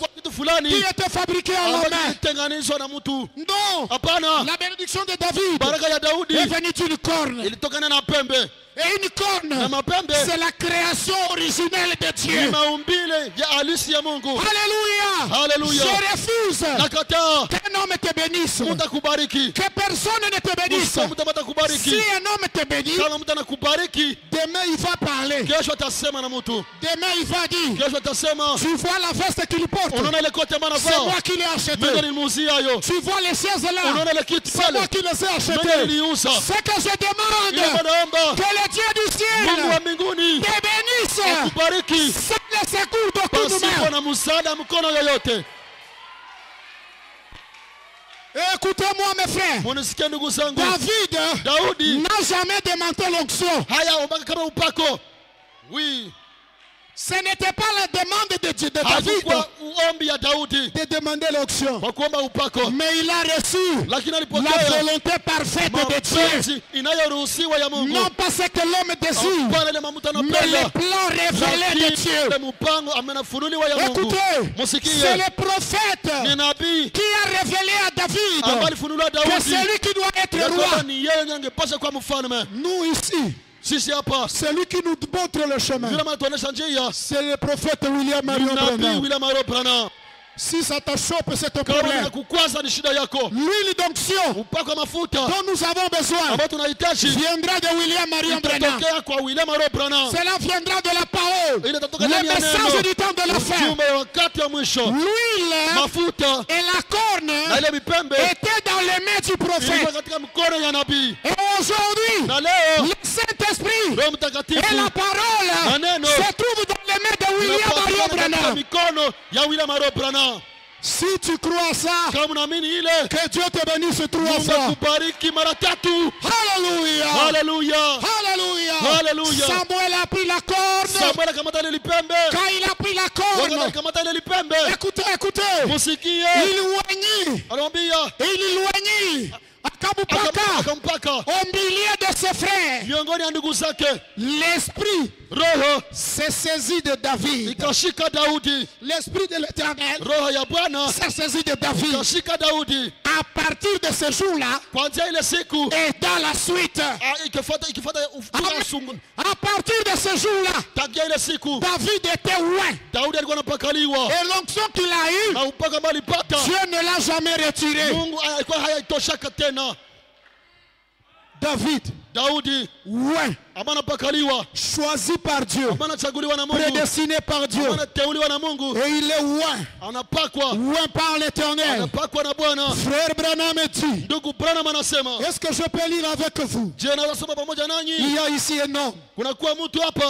qui était fabriqué à la main. Non. La bénédiction de David est venue d'une corne. Et une corne, c'est la création originelle de Dieu. Alléluia. Je refuse qu'un homme te bénisse, que personne ne te bénisse. Si un homme te bénit, demain il va parler. Demain il va dire, tu vois la veste qu'il porte, c'est moi qui l'ai acheté. Tu vois les chaises là, c'est moi qui les ai achetées. Ce que je demande, que le Dieu du ciel te bénisse sans le secours d'aucune main. Écoutez-moi mes frères, David n'a jamais demandé l'onction. Oui. Ce n'était pas la demande de David de demander l'onction, mais il a reçu la volonté parfaite de Dieu. Non pas ce que l'homme désire, mais le plan révélé de Dieu. Écoutez, c'est le prophète qui a révélé à David que c'est lui qui doit être roi. Nous ici, c'est lui qui nous montre le chemin. C'est le prophète William Branham. Si ça te chope, c'est ton problème. L'huile d'onction dont nous avons besoin viendra de William Marion Branham. Cela viendra de la parole, le message du temps de la fin. L'huile et la corne étaient dans les mains du prophète. Et aujourd'hui, le Saint-Esprit et la parole se trouvent dans les mains de William Marion Branham. Si tu crois ça, que Dieu te bénisse 3 fois. Alléluia. Samuel a pris la corne. Quand il a pris la corne, écoutez, il éloignit Akabupaka au milieu de ses frères. L'esprit s'est saisi de David. L'esprit de l'Éternel s'est saisi de David. À partir de ce jour-là et dans la suite, à partir de ce jour-là, David était loin. Et l'onction qu'il a eue, Dieu ne l'a jamais retiré. David, ouais, choisi par Dieu, prédestiné par Dieu, et il est loin par l'Éternel. Frère Branham dit, est-ce que je peux lire avec vous? Il y a ici un homme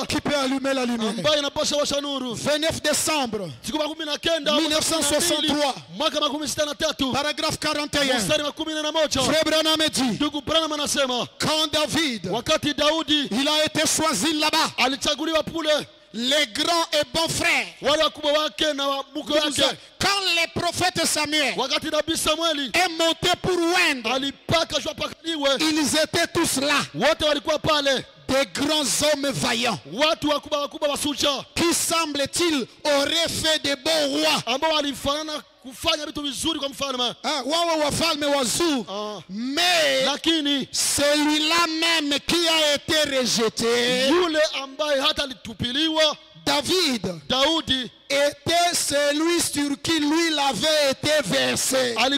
qui peut allumer la lumière. 29 décembre 1963, paragraphe 41. Frère Branham dit, quand David, il a été choisi là-bas, les grands et bons frères. Quand le prophète Samuel est monté pour oindre, ils étaient tous là. Des grands hommes vaillants qui, semble-t-il, auraient fait des bons rois. Mais celui-là même qui a été rejeté, David, était celui sur qui l'huile avait été versée. La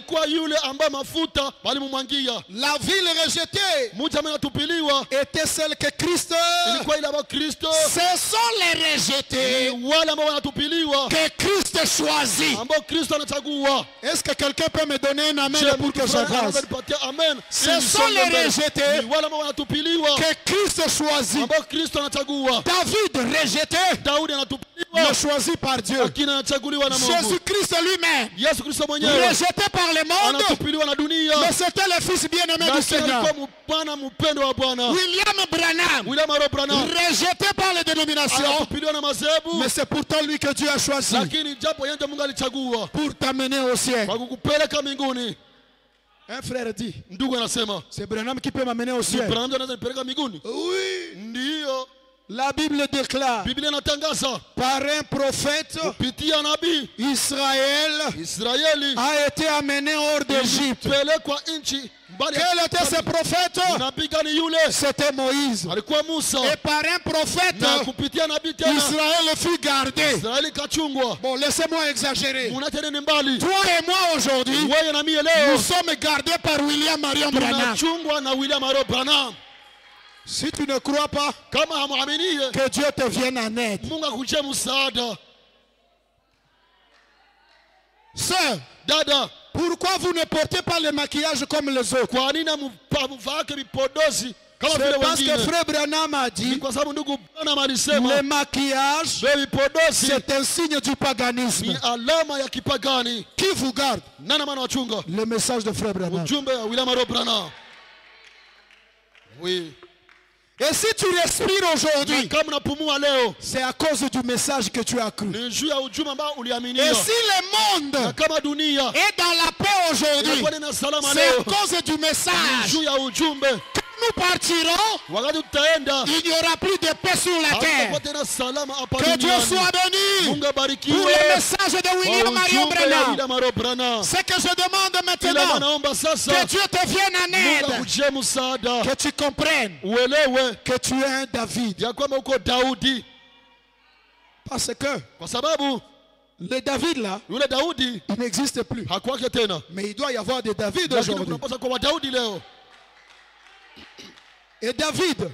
ville rejetée était celle que Christ. Ce sont les rejetés que Christ choisit. Est-ce que quelqu'un peut me donner un amen pour que je fasse? Ce sont les rejetés que Christ choisit. David rejeté, mais choisi par Dieu. Jésus-Christ lui-même, rejeté par le monde, mais c'était le fils bien-aimé du Seigneur. William Branham, rejeté par les dénominations, mais c'est pourtant lui que Dieu a choisi pour t'amener au ciel. Un frère dit, c'est Branham qui peut m'amener au ciel. Oui. La Bible déclare par un prophète, Israël a été amené hors d'Égypte. Quel était ce prophète? C'était Moïse. Et par un prophète, Israël fut gardé. Bon, laissez-moi exagérer. Toi et moi aujourd'hui, nous sommes gardés par William Marion Branham. Si tu ne crois pas, que Dieu te vienne en aide. Sœur, pourquoi vous ne portez pas le maquillage comme les autres? C'est parce que Frère Branham a dit, le maquillage, c'est un signe du paganisme. Qui vous garde? Le message de Frère Branham. Oui. Et si tu respires aujourd'hui, c'est à cause du message que tu as cru. Et si le monde est dans la paix aujourd'hui, c'est à cause du message. Nous partirons, il n'y aura plus de paix sur la terre. Que Dieu soit béni pour le message de William Marion Branham. Ce que je demande maintenant, que Dieu te vienne en aide, que tu comprennes que tu es un David. Parce que le David là, il n'existe plus. Mais il doit y avoir des David aujourd'hui. Et David,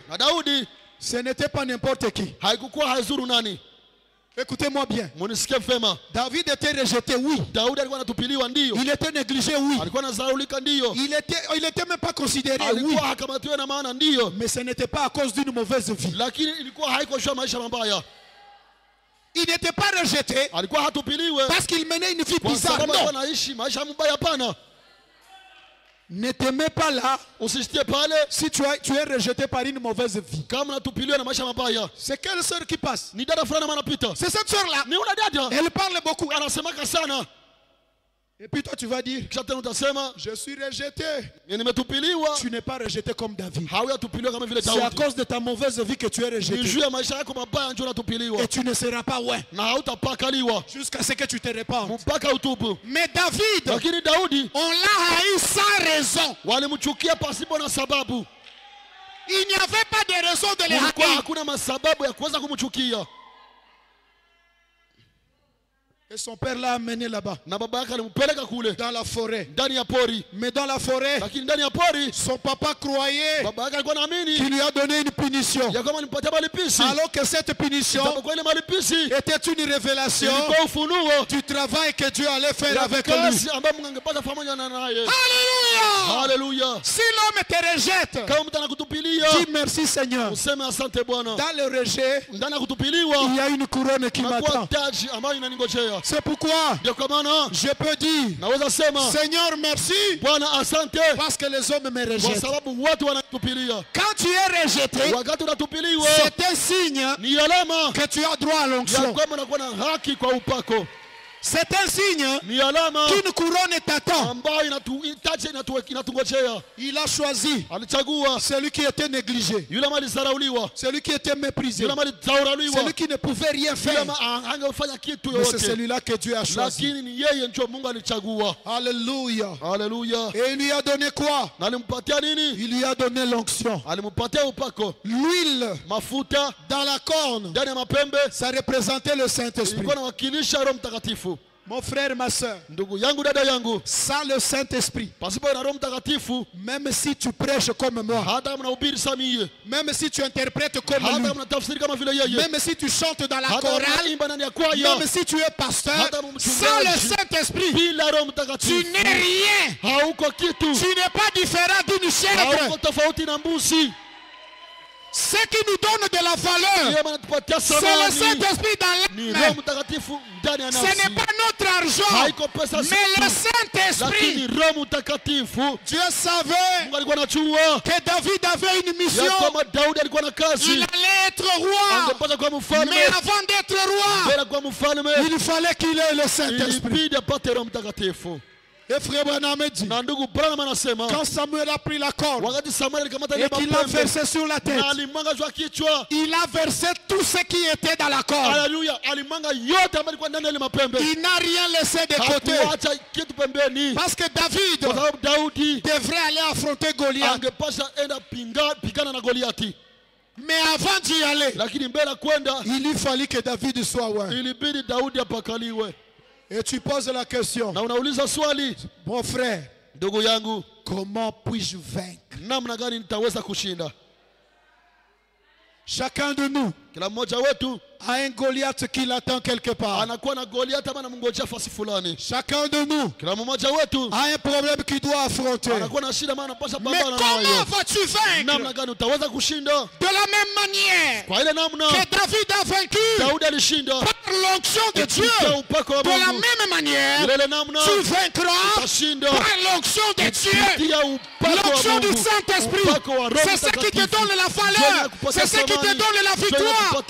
ce n'était pas n'importe qui. Écoutez-moi bien. David était rejeté, oui. Il était négligé, oui. Il était même pas considéré, oui. Mais ce n'était pas à cause d'une mauvaise vie. Il n'était pas rejeté parce qu'il menait une vie bizarre. Non. Ne te mets pas là si tu es rejeté par une mauvaise vie. C'est quelle sœur qui passe? C'est cette sœur-là. Elle parle beaucoup. Et puis toi tu vas dire, je suis rejeté. Tu n'es pas rejeté comme David. C'est à cause de ta mauvaise vie que tu es rejeté. Et tu ne seras pas ouais jusqu'à ce que tu te répandes. Mais David, on l'a haï sans raison. Il n'y avait pas de raison de le haïr. Et son père l'a amené là-bas. Dans la forêt. Mais dans la forêt, son papa croyait qu'il lui a donné une punition. Alors que cette punition était une révélation du travail que Dieu allait faire avec lui. Alléluia! Alléluia. Si l'homme te rejette, dis merci Seigneur. Dans le rejet, il y a une couronne qui m'attend. C'est pourquoi je peux dire, Seigneur merci, parce que les hommes me rejettent. Quand tu es rejeté, c'est un signe que tu as droit à l'onction. C'est un signe qu'une couronne t'attend. Il a choisi celui qui était négligé, celui qui était méprisé, celui qui ne pouvait rien faire. Mais c'est celui-là que Dieu a choisi. Alléluia. Et il lui a donné quoi? Il lui a donné l'onction. L'huile dans la corne, ça représentait le Saint-Esprit. Mon frère, ma soeur, sans le Saint-Esprit, même si tu prêches comme moi, même si tu interprètes comme lui, même si tu chantes dans la chorale, même si tu es pasteur, sans le Saint-Esprit, tu n'es rien. Tu n'es pas différent d'une chèvre. Ce qui nous donne de la valeur, c'est le Saint-Esprit dans l'âme. Ce n'est pas notre argent, mais le Saint-Esprit. Dieu savait que David avait une mission. Il allait être roi. Mais avant d'être roi, il fallait qu'il ait le Saint-Esprit. Et frère Branham dit, quand Samuel a pris la corde et qu'il l'a versé sur la tête, il a versé tout ce qui était dans la corde. Il n'a rien laissé de côté. Parce que David devrait aller affronter Goliath. Mais avant d'y aller, il lui fallait que David soit loin. Et tu poses la question, mon frère, comment puis-je vaincre? Chacun de nous a un Goliath qui l'attend quelque part. Chacun de nous a un problème qu'il doit affronter. Mais comment vas-tu vaincre? De la même manière que David a vaincu par l'onction de Dieu, de la même manière tu vaincras par l'onction de Dieu, l'onction du Saint-Esprit. C'est ça qui te donne la valeur, c'est ça qui te donne la victoire.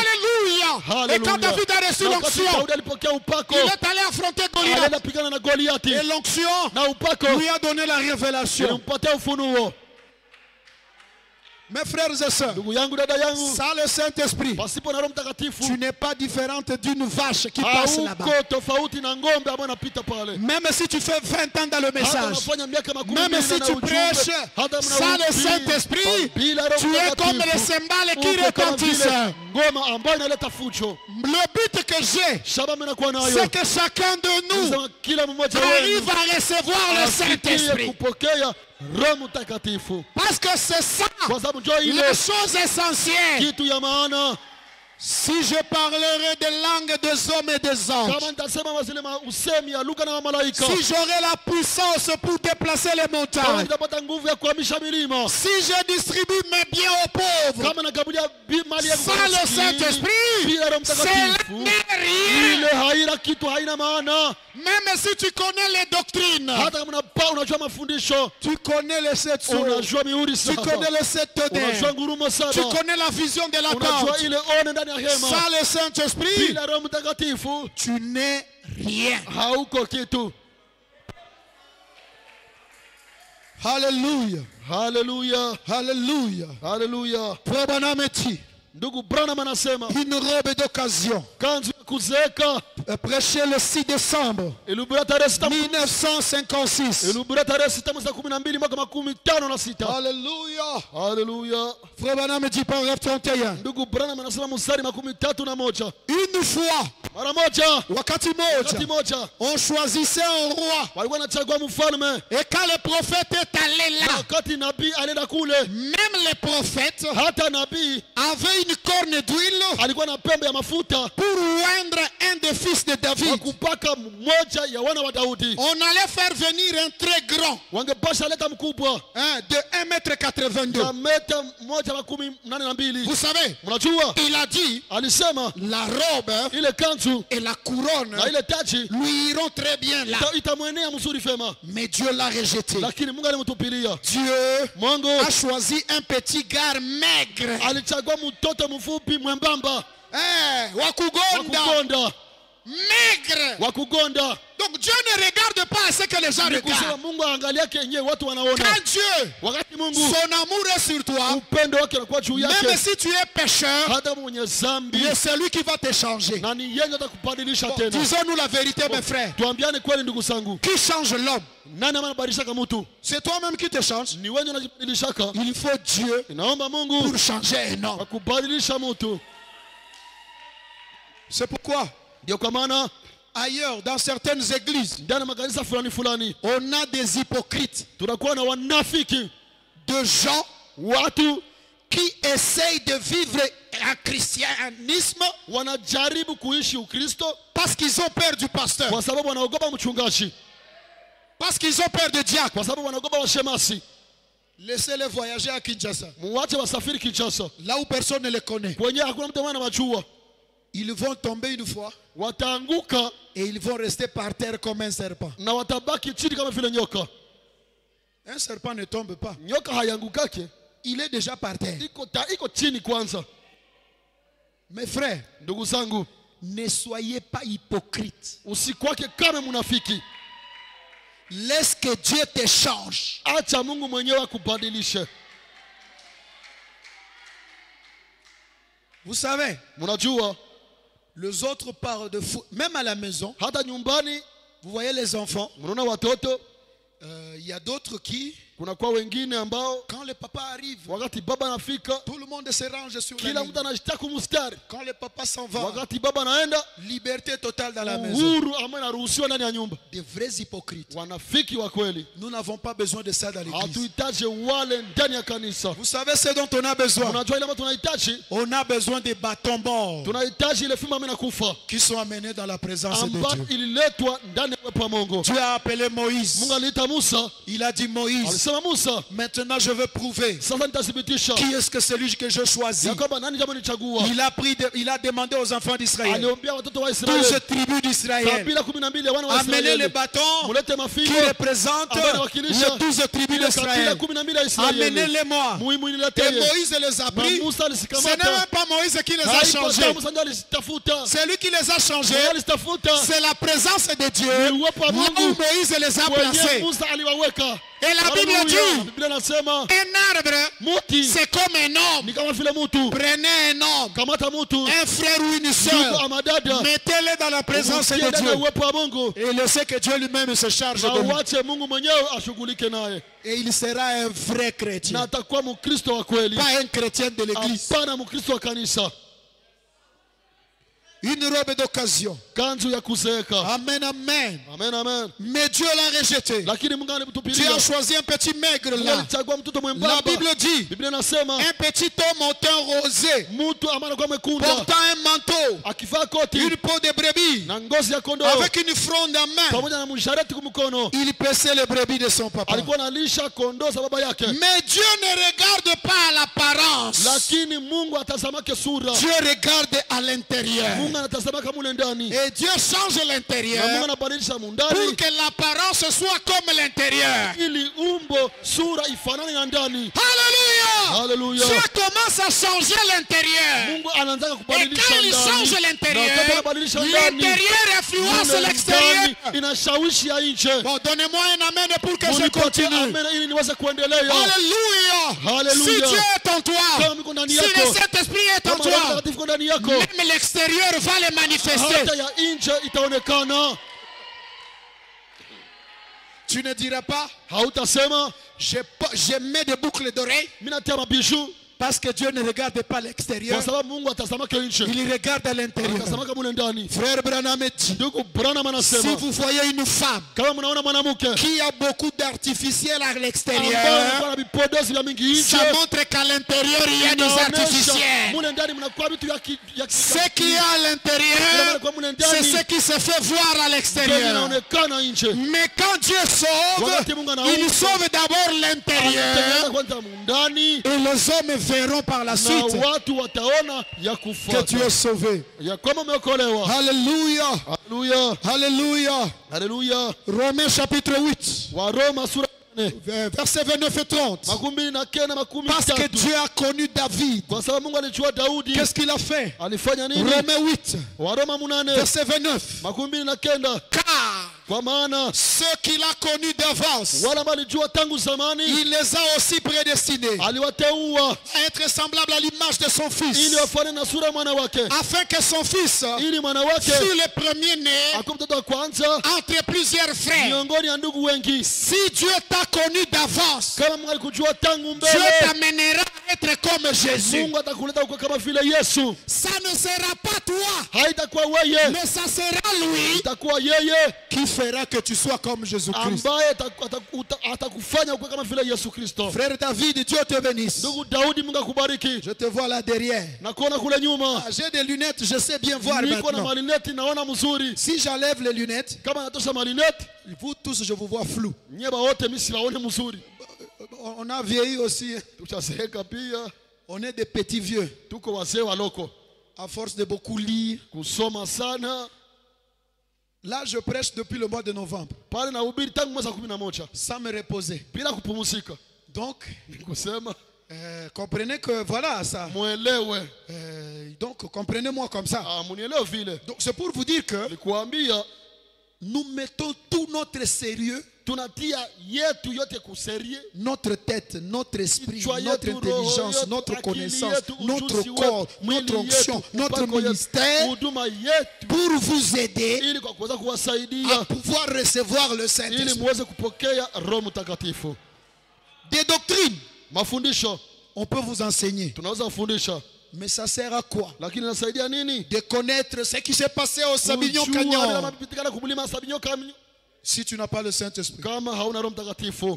Alléluia. Et quand David a reçu l'onction, il est allé affronter Goliath. Et l'onction lui a donné la révélation. Mes frères et sœurs, sans le Saint-Esprit, tu n'es pas différente d'une vache qui passe là-bas. Même si tu fais 20 ans dans le message, même si tu prêches sans le Saint-Esprit, tu es comme les cymbales qui retentissent. Le but que j'ai, c'est que chacun de nous arrive à recevoir le Saint-Esprit. Parce que c'est ça la chose essentielle. Si je parlerai des langues des hommes et des anges, si j'aurai la puissance pour déplacer les montagnes, si je distribue mes biens aux pauvres, sans le Saint-Esprit, c'est rien. Même si tu connais les doctrines, tu connais les 7 sceaux, tu connais les 7 tonnerres, tu connais la vision de la tente, sans le Saint-Esprit, tu n'es rien. Alléluia. Alléluia. Alléluia. Alléluia. Frère Branham dit, une robe d'occasion, prêché le 6 décembre 1956. Alléluia. Alléluia. Frère Branham dit paragraphe 31. Une fois, wakati moja, on choisissait un roi. Et quand le prophète est allé là, même les prophètes avaient une corne d'huile pour oindre un des fils de David. wa kupaka mmoja ya wana wa Daudi. On allait faire venir un très grand. Wangepasha leta mkubwa. De 1,82 m. meta moja na 82. Vous savez, Mnajua? il a dit, Alisema la robe ile kanzu et la couronne na ile taji lui iront très bien là. Itamwenea mzuri fema. Mais Dieu l'a rejeté. Lakini Mungu alimtupilia. Dieu Mungu a choisi un petit gars maigre. alichagua mtoto mfupi mwembamba. Wakugonda. Maigre. Wakugonda. Donc Dieu ne regarde pas ce que les gens regardent. Mungu angalia kenye watu wanaona. Quand Dieu, wakati Mungu, son amour est sur toi, upendo wake unakuwa juu yake. Même si tu es pécheur, hata mwenye zambi, c'est lui qui va te changer. Na ni yeye atakubadilisha tena. Disons-nous la vérité, mes frères. Tuambiane kweli ndugu zangu. Qui change l'homme? Nani anabadilisha mtu? C'est toi-même qui te change. Ni wewe unajibadilisha. Il faut Dieu inaomba Mungu pour changer un homme. Akubadilisha mtu. C'est pourquoi ndio kwa maana ailleurs dans certaines églises, ndani makanisa fulani on a des hypocrites, tunakuwa na wanafiki, de gens, watu qui essayent de vivre un christianisme, wanajaribu kuishi Ukristo parce qu'ils ont peur du pasteur, kwa sababu wanaogopa mchungaji, parce qu'ils ont peur de diacre, kwa sababu wanaogopa washemasi. Laissez-les voyager à Kinshasa, muache wasafiri Kinshasa, là où personne ne les connaît. kwenye hakuna mtu anawajua. Ils vont tomber une fois, wataanguka, et ils vont rester par terre comme un serpent. na watabaki chini kama vile nyoka. Un serpent ne tombe pas. Nyoka hayangukake, il est déjà par terre. Iko chini kwanza. Mes frères, ndugu zangu, ne soyez pas hypocrites. Usikwake kama munafiki. Laisse que Dieu te change. Acha Mungu mwenyewe akubadilishe. Vous savez, munajua, les autres parlent de fou. Même à la maison, hata nyumbani, vous voyez les enfants, mnaona watoto, y a d'autres qui, kuna kwa wengine ambao quand le papa arrive, wakati baba anafika, tout le monde se range sur la kila ligne. mtu anajitaka mstari. Quand le papa s'en va, wakati baba anaenda, liberté totale dans la maison. uhuru ambaye anaruhusiwa ndani ya nyumba. Des vrais hypocrites. Wanafiki wa kweli. Nous n'avons pas besoin de ça dans l'église. Hatuhitaji wale ndani ya kanisa. Vous savez ce dont on a besoin? Unajua ile ambayo tunahitaji? On a besoin des bâtons morts tunahitaji ile fimbo ambayo inakufa, qui sont amenés dans la présence de ambayo Dieu. ililetwa ndani ya uwepo wa Mungu. Dieu a appelé Moïse. Mungu aliita Musa. Il a dit Moïse, Alisema Musa, maintenant je veux prouver sasa nitathibitisha qui est-ce que celui que je choisis. ya kwamba nani jambo nichagua. Il a demandé aux enfants d'Israël, Aliombia watoto wa 12 Israeli, tribus d'Israël, kabila 12 ya wana wa amenez Israeli, les bâtons mulete qui mafimbo représentent ambayo inawakilisha les 12 tribus ile d'Israël. kabila 12 ya Israeli. Amenez-les-moi. Muhimu Et niletee. Moïse les a Na pris. Musa Ce n'est alisikamata. même pas Moïse qui les a Haikuwa changés. Musa ndiye alizitafuta. C'est lui qui les a changés. Yeye alizitafuta. C'est la présence de Dieu. Ni uwepo wa Là où Mungu. Moïse les a Kwenye placés. Musa aliwaweka. Et la Bible Hallelujah. dit, Biblia inasema un arbre, muti c'est comme un homme. ni kama vile mtu. Prenez un homme, Kamata mtu, un frère ou une ndugu soeur, ama dada, mettez-les dans la présence umtie de ndani ya Dieu. uwepo wa Mungu, Et laissez que Dieu lui-même se charge na de lui. uache Mungu mwenyewe ashughulike naye, Et il sera un vrai na chrétien. atakuwa Mkristo wa kweli, Pas un chrétien de l'église. hapana Mkristo wa kanisa. Une robe d'occasion. Kanzu ya kuzeeka. Amen, amen. Amen, amen. Mais Dieu l'a rejeté. Lakini Mungu Dieu alimtupilia. a choisi un petit maigre Mungu là. alichagua mtoto La mwembamba. Bible dit, Biblia inasema un petit homme au teint rosé, mtu ambaye anakuwa mwekundu portant un manteau, akivaa koti une peau de brebis, na ngozi ya kondoo avec une fronde en main. pamoja na mshareti kumkono, Il paissait les brebis de son papa. alikuwa analisha kondoo za baba yake. Mais Dieu ne regarde pas à l'apparence. Lakini Mungu atazamake sura. Dieu regarde à l'intérieur. Mungu anatazamaka mule ndani. Et Dieu change Na Mungu l'intérieur anabadilisha pour mundani que l'apparence soit comme l'intérieur. ili umbo sura ifanane na ndani. Alléluia. Hallelujah. Dieu commence à changer l'intérieur. Mungu anaanza Et kubadilisha quand il change ndani. l'intérieur, Na wakati anabadilisha ndani, l'intérieur influence mule l'extérieur. ndani inashawishi ya nje. Bon, donnez-moi un amen pour que je Munipatie continue. amen ili niweze kuendelea. Alléluia. Hallelujah. Si Dieu est en toi, Kama Mungu ndani si yako, le Saint-Esprit est en kama Roho toi, Mtakatifu iko ndani yako, même l'extérieur va le manifester. hata ya nje itaonekana. Tu ne diras pas, Hautasema je mets des boucles d'oreilles, mimi natia mabishu parce que Dieu ne regarde pas l'extérieur, kwa sababu Mungu atazamake nje. il regarde à l'intérieur. Atazamaka mule ndani. Frère Branham dit, Ndugu Branham si anasema vous voyez une femme kama mnaona mwanamke qui a beaucoup d'artificiels à ambaye l'extérieur, anakuwa na vipodozi vya mingi nje, ça montre qu'à l'intérieur il y a des inaonyesha artificiels. mule ndani mnakuwa vitu ya Ce qui est à l'intérieur c'est ce qui se fait voir à l'extérieur. Mais quand Dieu sauve, il sauve d'abord l'intérieur. Et les hommes verront par la suite que tu es sauvé. Alléluia. Alléluia. Alléluia. Romains chapitre 8. Versets 29 et 30. Parce que Dieu a connu David. Qu'est-ce qu'il a fait? Romains 8. Verset 29. Car ceux qu'il a connus d'avance, il les a aussi prédestinés à être semblables à l'image de son fils, afin que son fils fût le premier-né entre plusieurs frères. Si Dieu t'a connu d'avance, Dieu t'amènera à être comme Jésus. Ça ne sera pas toi, mais ça sera lui qui fera que tu sois comme Jésus-Christ. Frère David, Dieu te bénisse. Je te vois là derrière. J'ai des lunettes, je sais bien voir maintenant. Si j'enlève les lunettes, vous tous, je vous vois flou. On a vieilli aussi. On est des petits vieux. À force de beaucoup lire. Là, je prêche depuis le mois de novembre. Sans me reposer. Donc, comprenez que voilà ça. Donc, comprenez-moi comme ça. Donc, c'est pour vous dire que nous mettons tout notre sérieux, notre tête, notre esprit, notre intelligence, notre connaissance, notre corps, notre onction, notre ministère pour vous aider à pouvoir recevoir le Saint-Esprit. Des doctrines, on peut vous enseigner. Mais ça sert à quoi? De connaître ce qui s'est passé au Sabignon Canyon. Si tu n'as pas le Saint-Esprit,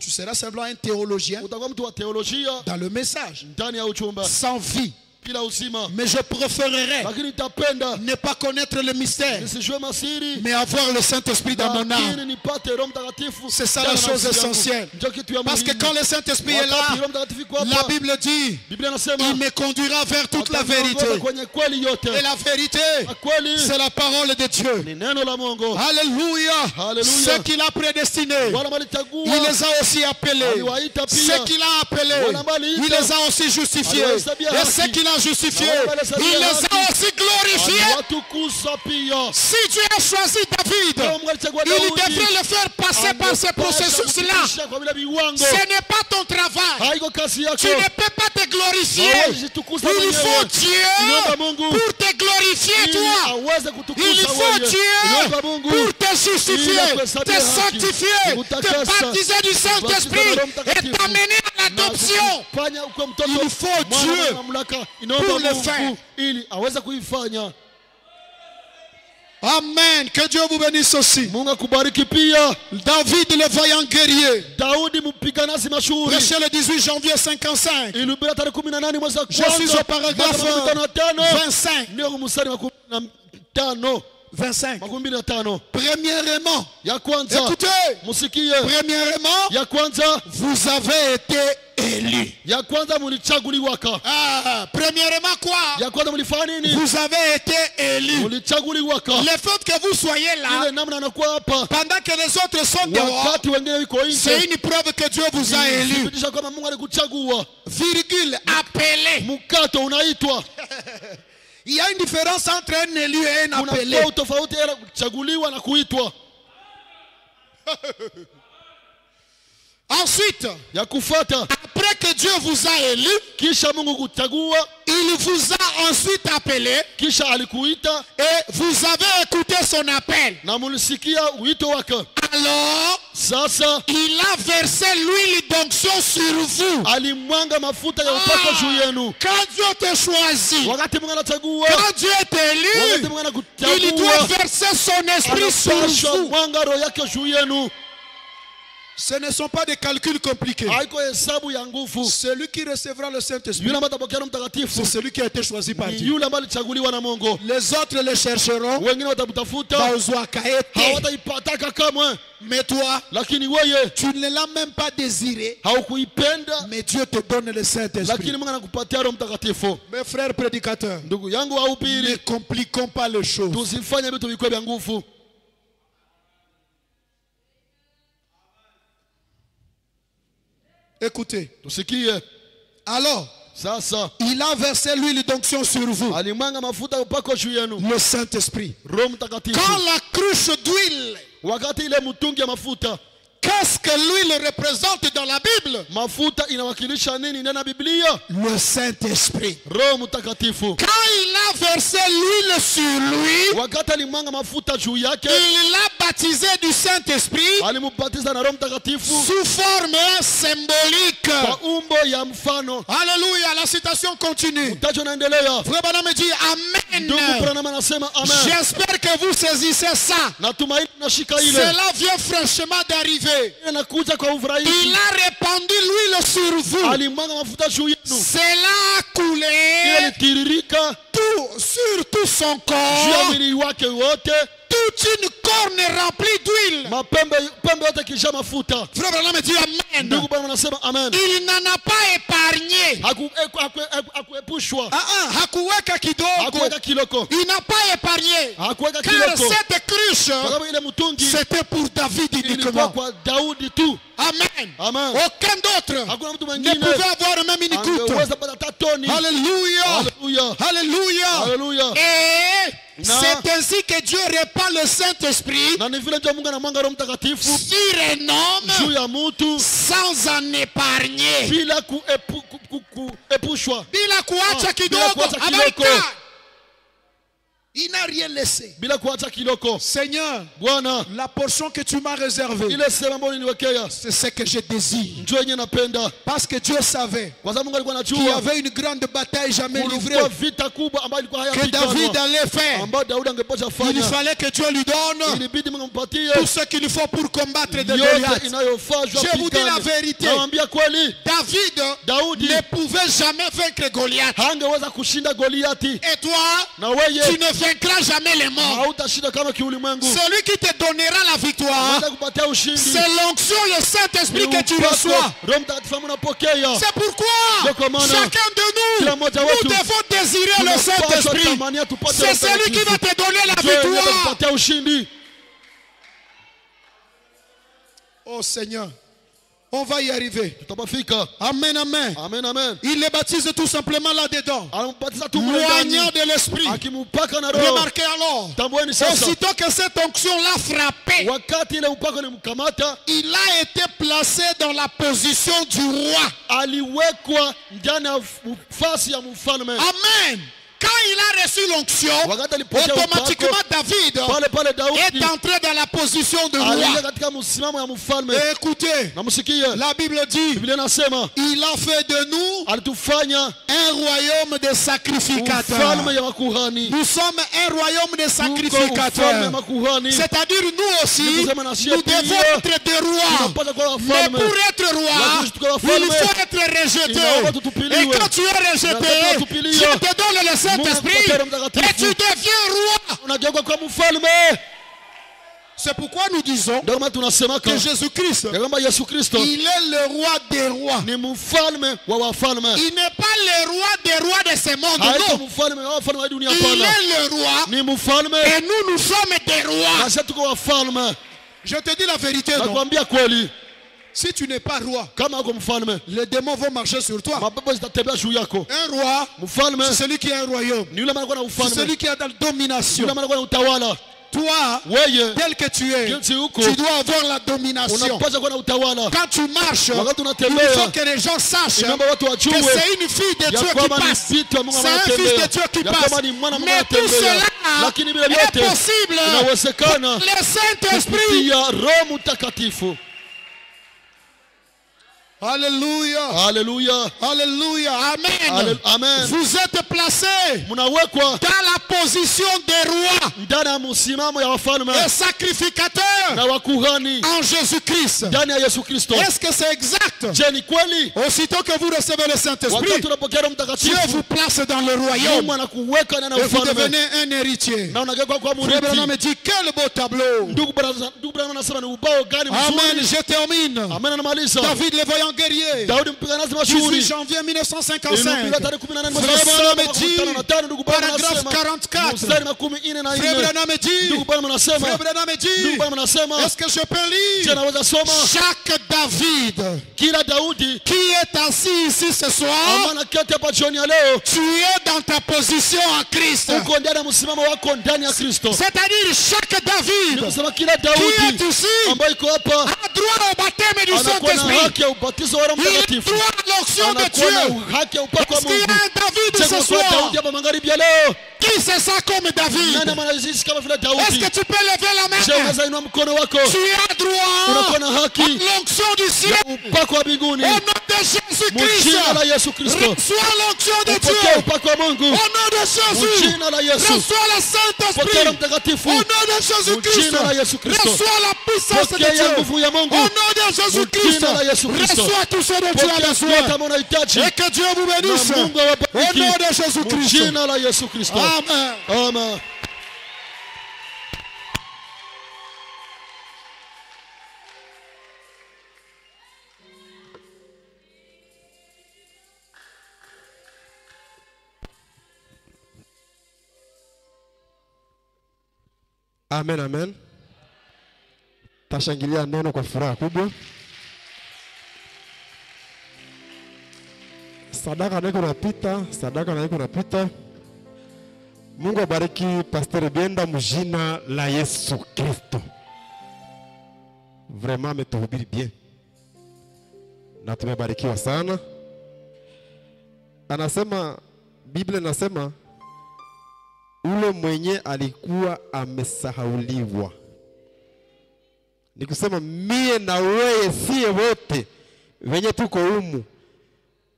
tu seras simplement un théologien dans le message, sans vie. Mais je préférerais ne pas connaître le mystère, mais avoir le Saint-Esprit dans mon âme. C'est ça la chose essentielle. Parce que quand le Saint-Esprit est là, la Bible dit, il me conduira vers toute la vérité. Et la vérité, c'est la parole de Dieu. Alléluia. Ceux qu'il a prédestinés, il les a aussi appelés. Ceux qu'il a appelés, il les a aussi justifiés. Et ceux qu'il a justifiés, il les a aussi glorifiés. Si Dieu a choisi David, il devrait le faire passer par ce processus-là. Ce n'est pas ton travail. Tu ne peux pas te glorifier. Il faut Dieu pour te glorifier, toi. Il faut Dieu pour te justifier, te sanctifier, te baptiser du Saint-Esprit et t'amener à l'adoption. Il faut Dieu pour le faire. Amen. Que Dieu vous bénisse aussi. David le vaillant guerrier, prêché le 18 janvier 55. Je suis au paragraphe 25. 25. Premièrement, écoutez, premièrement, vous avez été élus. Premièrement quoi? Vous avez été élus. Le fait que vous soyez là pendant que les autres sont dehors, c'est une preuve que Dieu vous a élus. Virgule, appelé. Il y a une différence entre un élu et un appelé. Ensuite, après que Dieu vous a élu, il vous a ensuite appelé et vous avez écouté son appel. Alors, il a versé l'huile d'onction sur vous. Quand Dieu te choisit, quand Dieu t'élit, il doit verser son esprit sur vous. Ce ne sont pas des calculs compliqués. Celui qui recevra le Saint-Esprit, c'est celui qui a été choisi par Dieu. Les autres le chercheront. Mais toi, tu ne l'as même pas désiré. Mais Dieu te donne le Saint-Esprit. Mes frères prédicateurs, ne compliquons pas les choses. Écoutez. Alors, il a versé l'huile d'onction sur vous. Le Saint-Esprit. Quand la cruche d'huile, qu'est-ce que l'huile représente dans la Bible? Le Saint-Esprit. Quand il a versé l'huile sur lui, il l'a baptisé du Saint-Esprit sous forme symbolique. Alléluia, la citation continue. Frère Branham me dit Amen. J'espère que vous saisissez ça. Cela vient fraîchement d'arriver. Il a répandu l'huile sur vous. Cela a coulé sur tout son corps. Toute une corne remplie d'huile. Frère Branham me dit Amen. Il n'en a pas épargné. Il n'a pas épargné. Car cette cruche, c'était pour David uniquement. Amen. Aucun d'autre ne pouvait avoir même une goutte. Alléluia. Alléluia. Et c'est ainsi que Dieu répand le Saint-Esprit sur un homme sans en épargner. Il n'a rien laissé. Seigneur, la portion que tu m'as réservée, c'est ce que je désire. Parce que Dieu savait qu'il y avait une grande bataille jamais livrée que David allait faire. Il fallait que Dieu lui donne tout ce qu'il faut pour combattre de Goliath. Je vous dis la vérité. David ne pouvait jamais vaincre Goliath. Et toi, tu ne vaincras jamais les morts. Celui qui te donnera la victoire, c'est l'onction, le Saint-Esprit que tu reçois. C'est pourquoi chacun de nous devons désirer le Saint-Esprit. C'est celui qui va te donner la victoire. Oh Seigneur, on va y arriver. Amen, amen. Il les baptise tout simplement là-dedans. Loignant de l'esprit. Remarquez alors, aussitôt que cette onction l'a frappé, il a été placé dans la position du roi. Amen. Quand il a reçu l'onction, automatiquement David est entré dans la position de roi. Et écoutez, la Bible dit, il a fait de nous un royaume de sacrificateurs. Nous sommes un royaume de sacrificateurs. C'est-à-dire nous aussi, nous devons être des rois. Mais pour être roi, il faut être rejeté. Et quand tu es rejeté, Dieu te donne le Saint-Esprit et tu deviens roi. C'est pourquoi nous disons que Jésus-Christ, il est le roi des rois. Il n'est pas le roi des rois de ce monde, non. Il est le roi et nous sommes des rois. Je te dis la vérité, non? Si tu n'es pas roi, les démons vont marcher sur toi. Un roi, c'est celui qui a un royaume. C'est celui qui a de la domination. Toi, tel que tu es, tu dois avoir la domination. Quand tu marches, il faut que les gens sachent que c'est une fille de Dieu qui passe. C'est un fils de Dieu qui passe. Mais tout cela est possible pour le Saint-Esprit. Alléluia. Alléluia. Alléluia. Amen. Amen. Vous êtes placés dans la position des rois et sacrificateurs en Jésus-Christ. Est-ce que c'est exact? Aussitôt que vous recevez le Saint-Esprit, Dieu vous place dans le royaume et vous devenez un héritier. Frère Branham dit quel beau tableau. Amen. Je termine. David le voyant guerrier, 18 janvier 1955. Frère Branham dit, paragraphe 44. Frère Branham dit, est-ce que je peux lire? Chaque David qui est assis ici ce soir, tu es dans ta position en Christ. C'est-à-dire chaque David qui est ici a droit au baptême du Saint-Esprit. Il a droit à l'onction de Dieu. Parce qu'il y a un David ce soir qui se sent comme David. Est-ce que tu peux lever la main? Tu as droit à l'onction du ciel. Au nom de Jésus-Christ, reçois l'onction de Dieu. Au nom de Jésus, reçois le Saint-Esprit. Au nom de Jésus-Christ, reçois la puissance de Dieu. Au nom de Jésus-Christ, reçois tout ce dont tu as besoin. Et que Dieu vous bénisse. Au nom de Jésus-Christ. Amen. Amen. Amen, amen. Tashangilia neno kwa furaha kubwa. Sadaka na iko napita. Mungu abariki Pasteur Bienda mjina la Yesu Kristo. Vraiment ametuhubiri bien. Na tumebarikiwa sana. Anasema, Biblia inasema ule mwenye alikuwa amesahauliwa. Ni kusema mie na wewe sie wote venye tuko humu,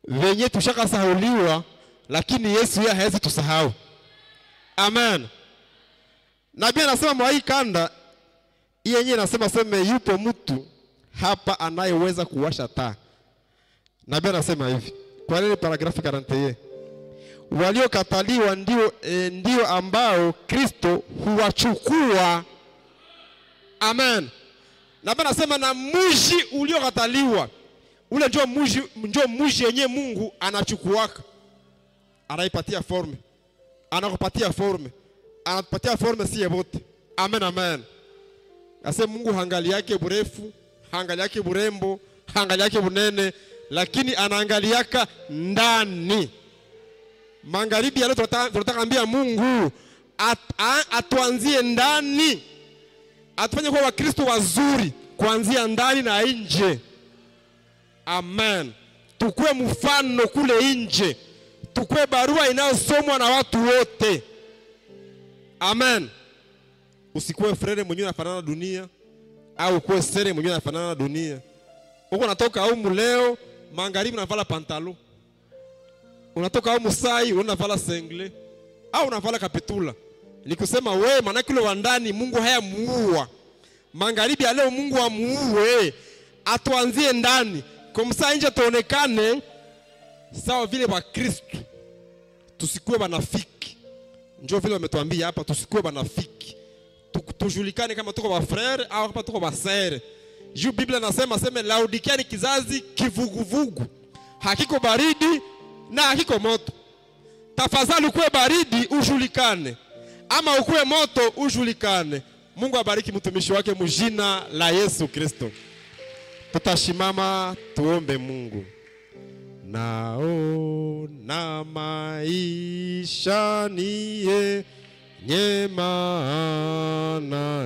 venye tushakasahauliwa, lakini Yesu yeye hawezi tusahau. Amen. Nabii anasema mwa hii kanda yenyewe anasema yupo mtu hapa anayeweza kuwasha taa. Nabii anasema hivi kwa ile paragrafu 41. Waliokataliwa ndio ambao Kristo huwachukua. Amen. Nabii anasema na mji uliokataliwa ule ndio mji yenyewe Mungu anachukuaka. Anaipatia forme. Anakupatia forme. Anatupatia forme si yote. Amen, amen. Ase Mungu hangali yake burefu, hangali yake burembo, hangali yake bunene, lakini anaangaliaka ndani. Magharibi ya leo tunataka ambia Mungu atuanzie ndani. Atufanye kuwa Wakristo wazuri kuanzia ndani na nje. Amen. Tukue mfano kule nje. Tukue barua inayosomwa na watu wote. Amen. Usikuwe frere mwenyewe anafanana na dunia au kuwe sere mwenyewe anafanana na dunia. Uko natoka humu leo magharibi unavala pantalo. Unatoka humu sai unavala sengle au unavala kapitula. Ni kusema wewe maana kile wa ndani Mungu hayamuua. Magharibi leo Mungu amuue. Atuanzie ndani. Kumsa nje tuonekane sawa vile wa Kristo. Tusikuwe banafiki. Njoo vile wametuambia hapa tusikuwe banafiki. Tujulikane kama tuko ba frère au kama tuko ba sœur. Juu Biblia nasema Laodikia ni kizazi kivuguvugu. Hakiko baridi na hakiko moto. Tafadhali ukuwe baridi ujulikane. Ama ukuwe moto ujulikane. Mungu abariki mtumishi wake mjina la Yesu Kristo. Tutashimama tuombe Mungu. Naona maisha niye nyemana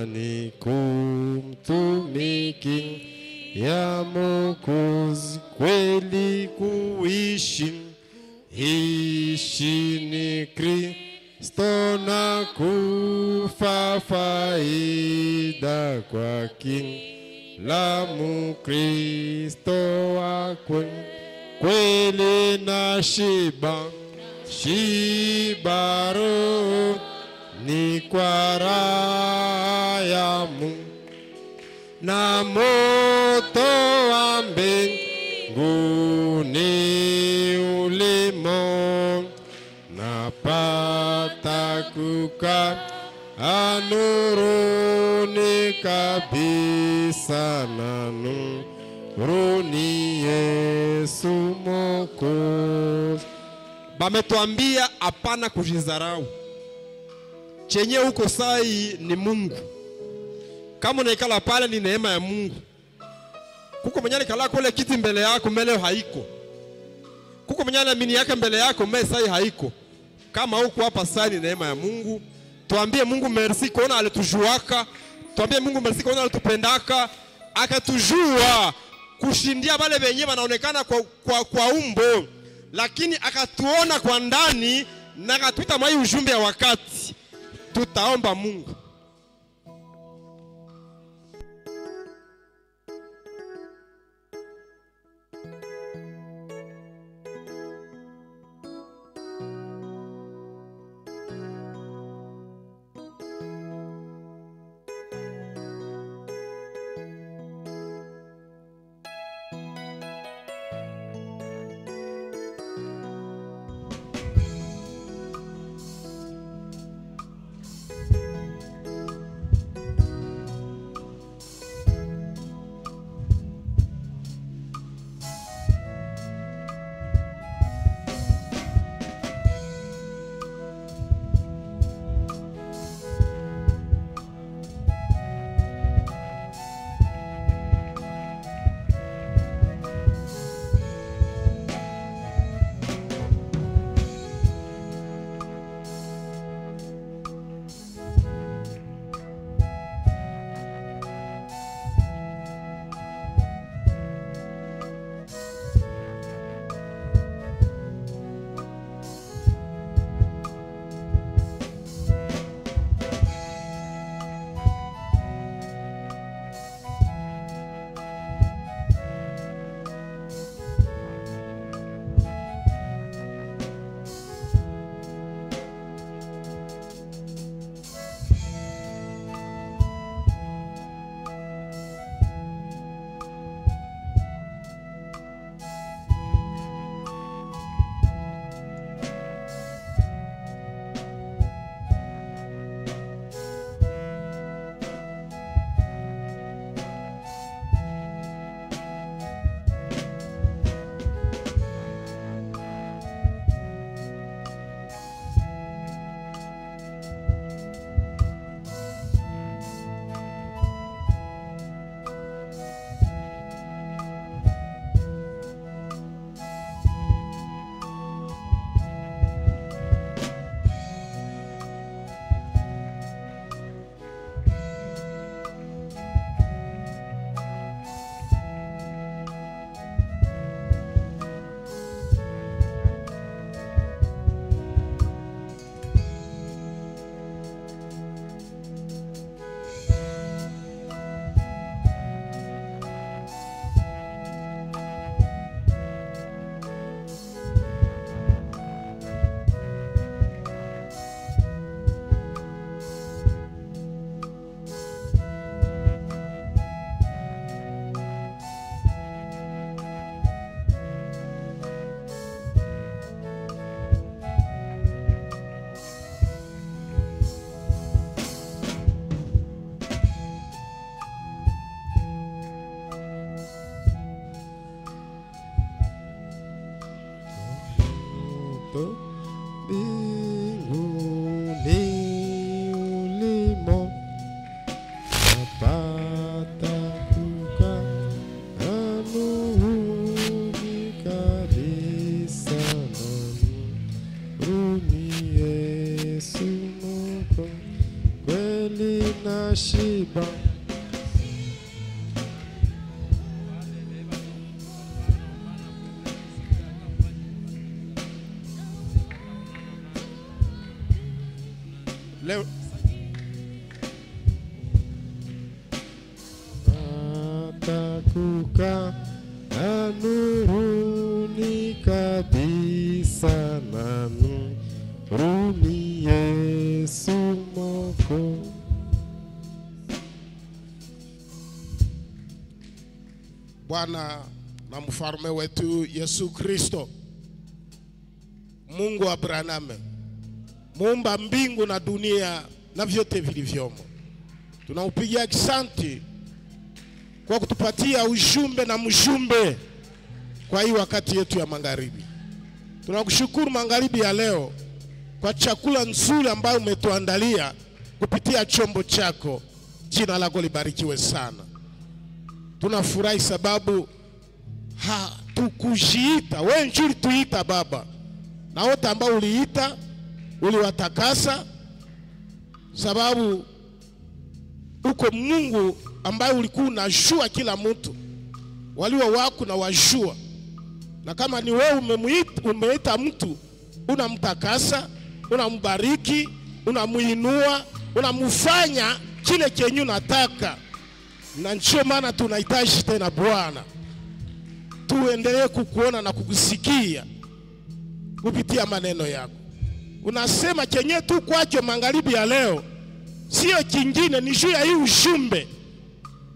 ni kumtumiki ya Mwokozi kweli kuishi. Ishi ni Kristo na kufa faida kwake. lamu Kristo wa kweli na shiba roho ni kwa raha ya Mungu na moto wa mbinguni ulimo napata kukaa nuruni kabisa na nuruni Yesu Mwokozi. Bametuambia hapana kujidharau. Chenye huko sai ni Mungu. Kama unaikala pale ni neema ya Mungu. Kuko mwenye kala kule kiti mbele yako mbele haiko. Kuko mwenye amini yake mbele yako mbele sai haiko. Kama huko hapa sai ni neema ya Mungu. Tuambie Mungu merci kuona alitujuaka. Tuambie Mungu merci kuona alitupendaka. Akatujua kushindia wale wenye wanaonekana kwa umbo. Lakini akatuona kwa ndani na akatuita mai ujumbe ya wakati. Tutaomba Mungu. Shiba. kukaa nuruni kabisa, na nuruni Yesu Mwokozi. Bwana na mfalme wetu Yesu Kristo, Mungu wa Abrahamu, muumba mbingu na dunia na vyote vilivyomo, tunaupigia asante kwa kutupatia ujumbe na mjumbe kwa hii wakati yetu ya magharibi. Tunakushukuru magharibi ya leo kwa chakula nzuri ambayo umetuandalia kupitia chombo chako. Jina lako libarikiwe sana. Tunafurahi sababu hatukujiita, wewe njuri tuita Baba, na wote ambao uliita uliwatakasa, sababu uko Mungu ambaye ulikuwa unajua kila mtu, walio wako na wajua. Na kama ni wewe umeita mtu, unamtakasa, unambariki, unamuinua, unamufanya kile kenyu nataka. Na ndio maana tunahitaji tena Bwana, tuendelee kukuona na kukusikia kupitia maneno yako. Unasema kenye tu kwacho magharibi ya leo sio kingine, ni juu ya hii ujumbe.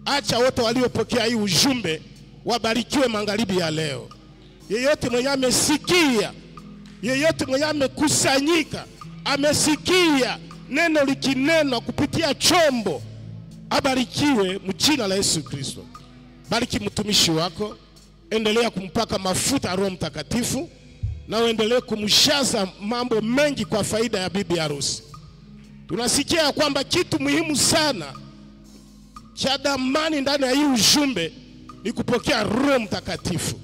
Acha wote waliopokea hii ujumbe wabarikiwe magharibi ya leo. Yeyote mwenye amesikia, yeyote mwenye amekusanyika, amesikia neno likineno kupitia chombo, abarikiwe mjina la Yesu Kristo. Bariki mtumishi wako, endelea kumpaka mafuta ya Roho Mtakatifu, na uendelee kumshaza mambo mengi kwa faida ya bibi harusi. Tunasikia kwamba kitu muhimu sana cha damani ndani ya hii ujumbe ni kupokea Roho Mtakatifu.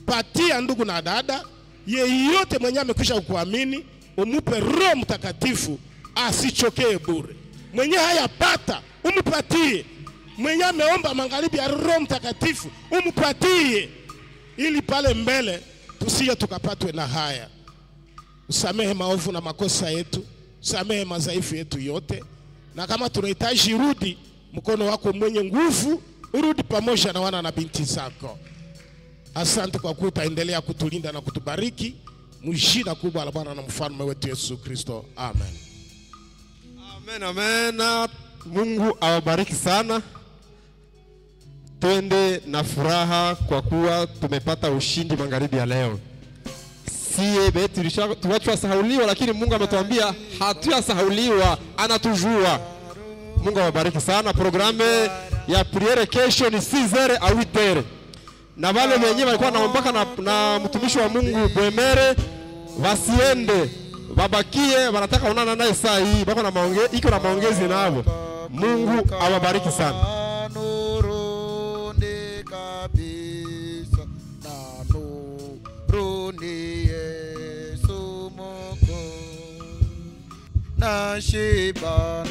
Patia ndugu na dada yeyote mwenye amekwisha kukuamini, umupe Roho Mtakatifu, asichokee bure. Mwenye hayapata umupatie. Mwenye ameomba magharibi ya Roho Mtakatifu umupatie, ili pale mbele tusije tukapatwe na haya. Usamehe maovu na makosa yetu, usamehe madhaifu yetu yote, na kama tunahitaji rudi, mkono wako mwenye nguvu urudi pamoja na wana na binti zako. Asante kwa kuwa utaendelea kutulinda na kutubariki. Mjina kubwa la Bwana na mfalme wetu Yesu Kristo. Amen. Amen, amen. Mungu awabariki sana. Twende na furaha kwa kuwa tumepata ushindi magharibi ya leo. Sie betu tuwachwa sahauliwa, lakini Mungu ametuambia hatuyasahauliwa, anatujua. Mungu awabariki sana. Programe ya priere kesho ni 6h au 8h. Na wale wenyewe walikuwa naombaka na mtumishi wa Mungu Bwemere, wasiende, wabakie, wanataka onana naye saa hii, bako na maongezi, iko na maongezi nao. Mungu awabariki sana. Nashiba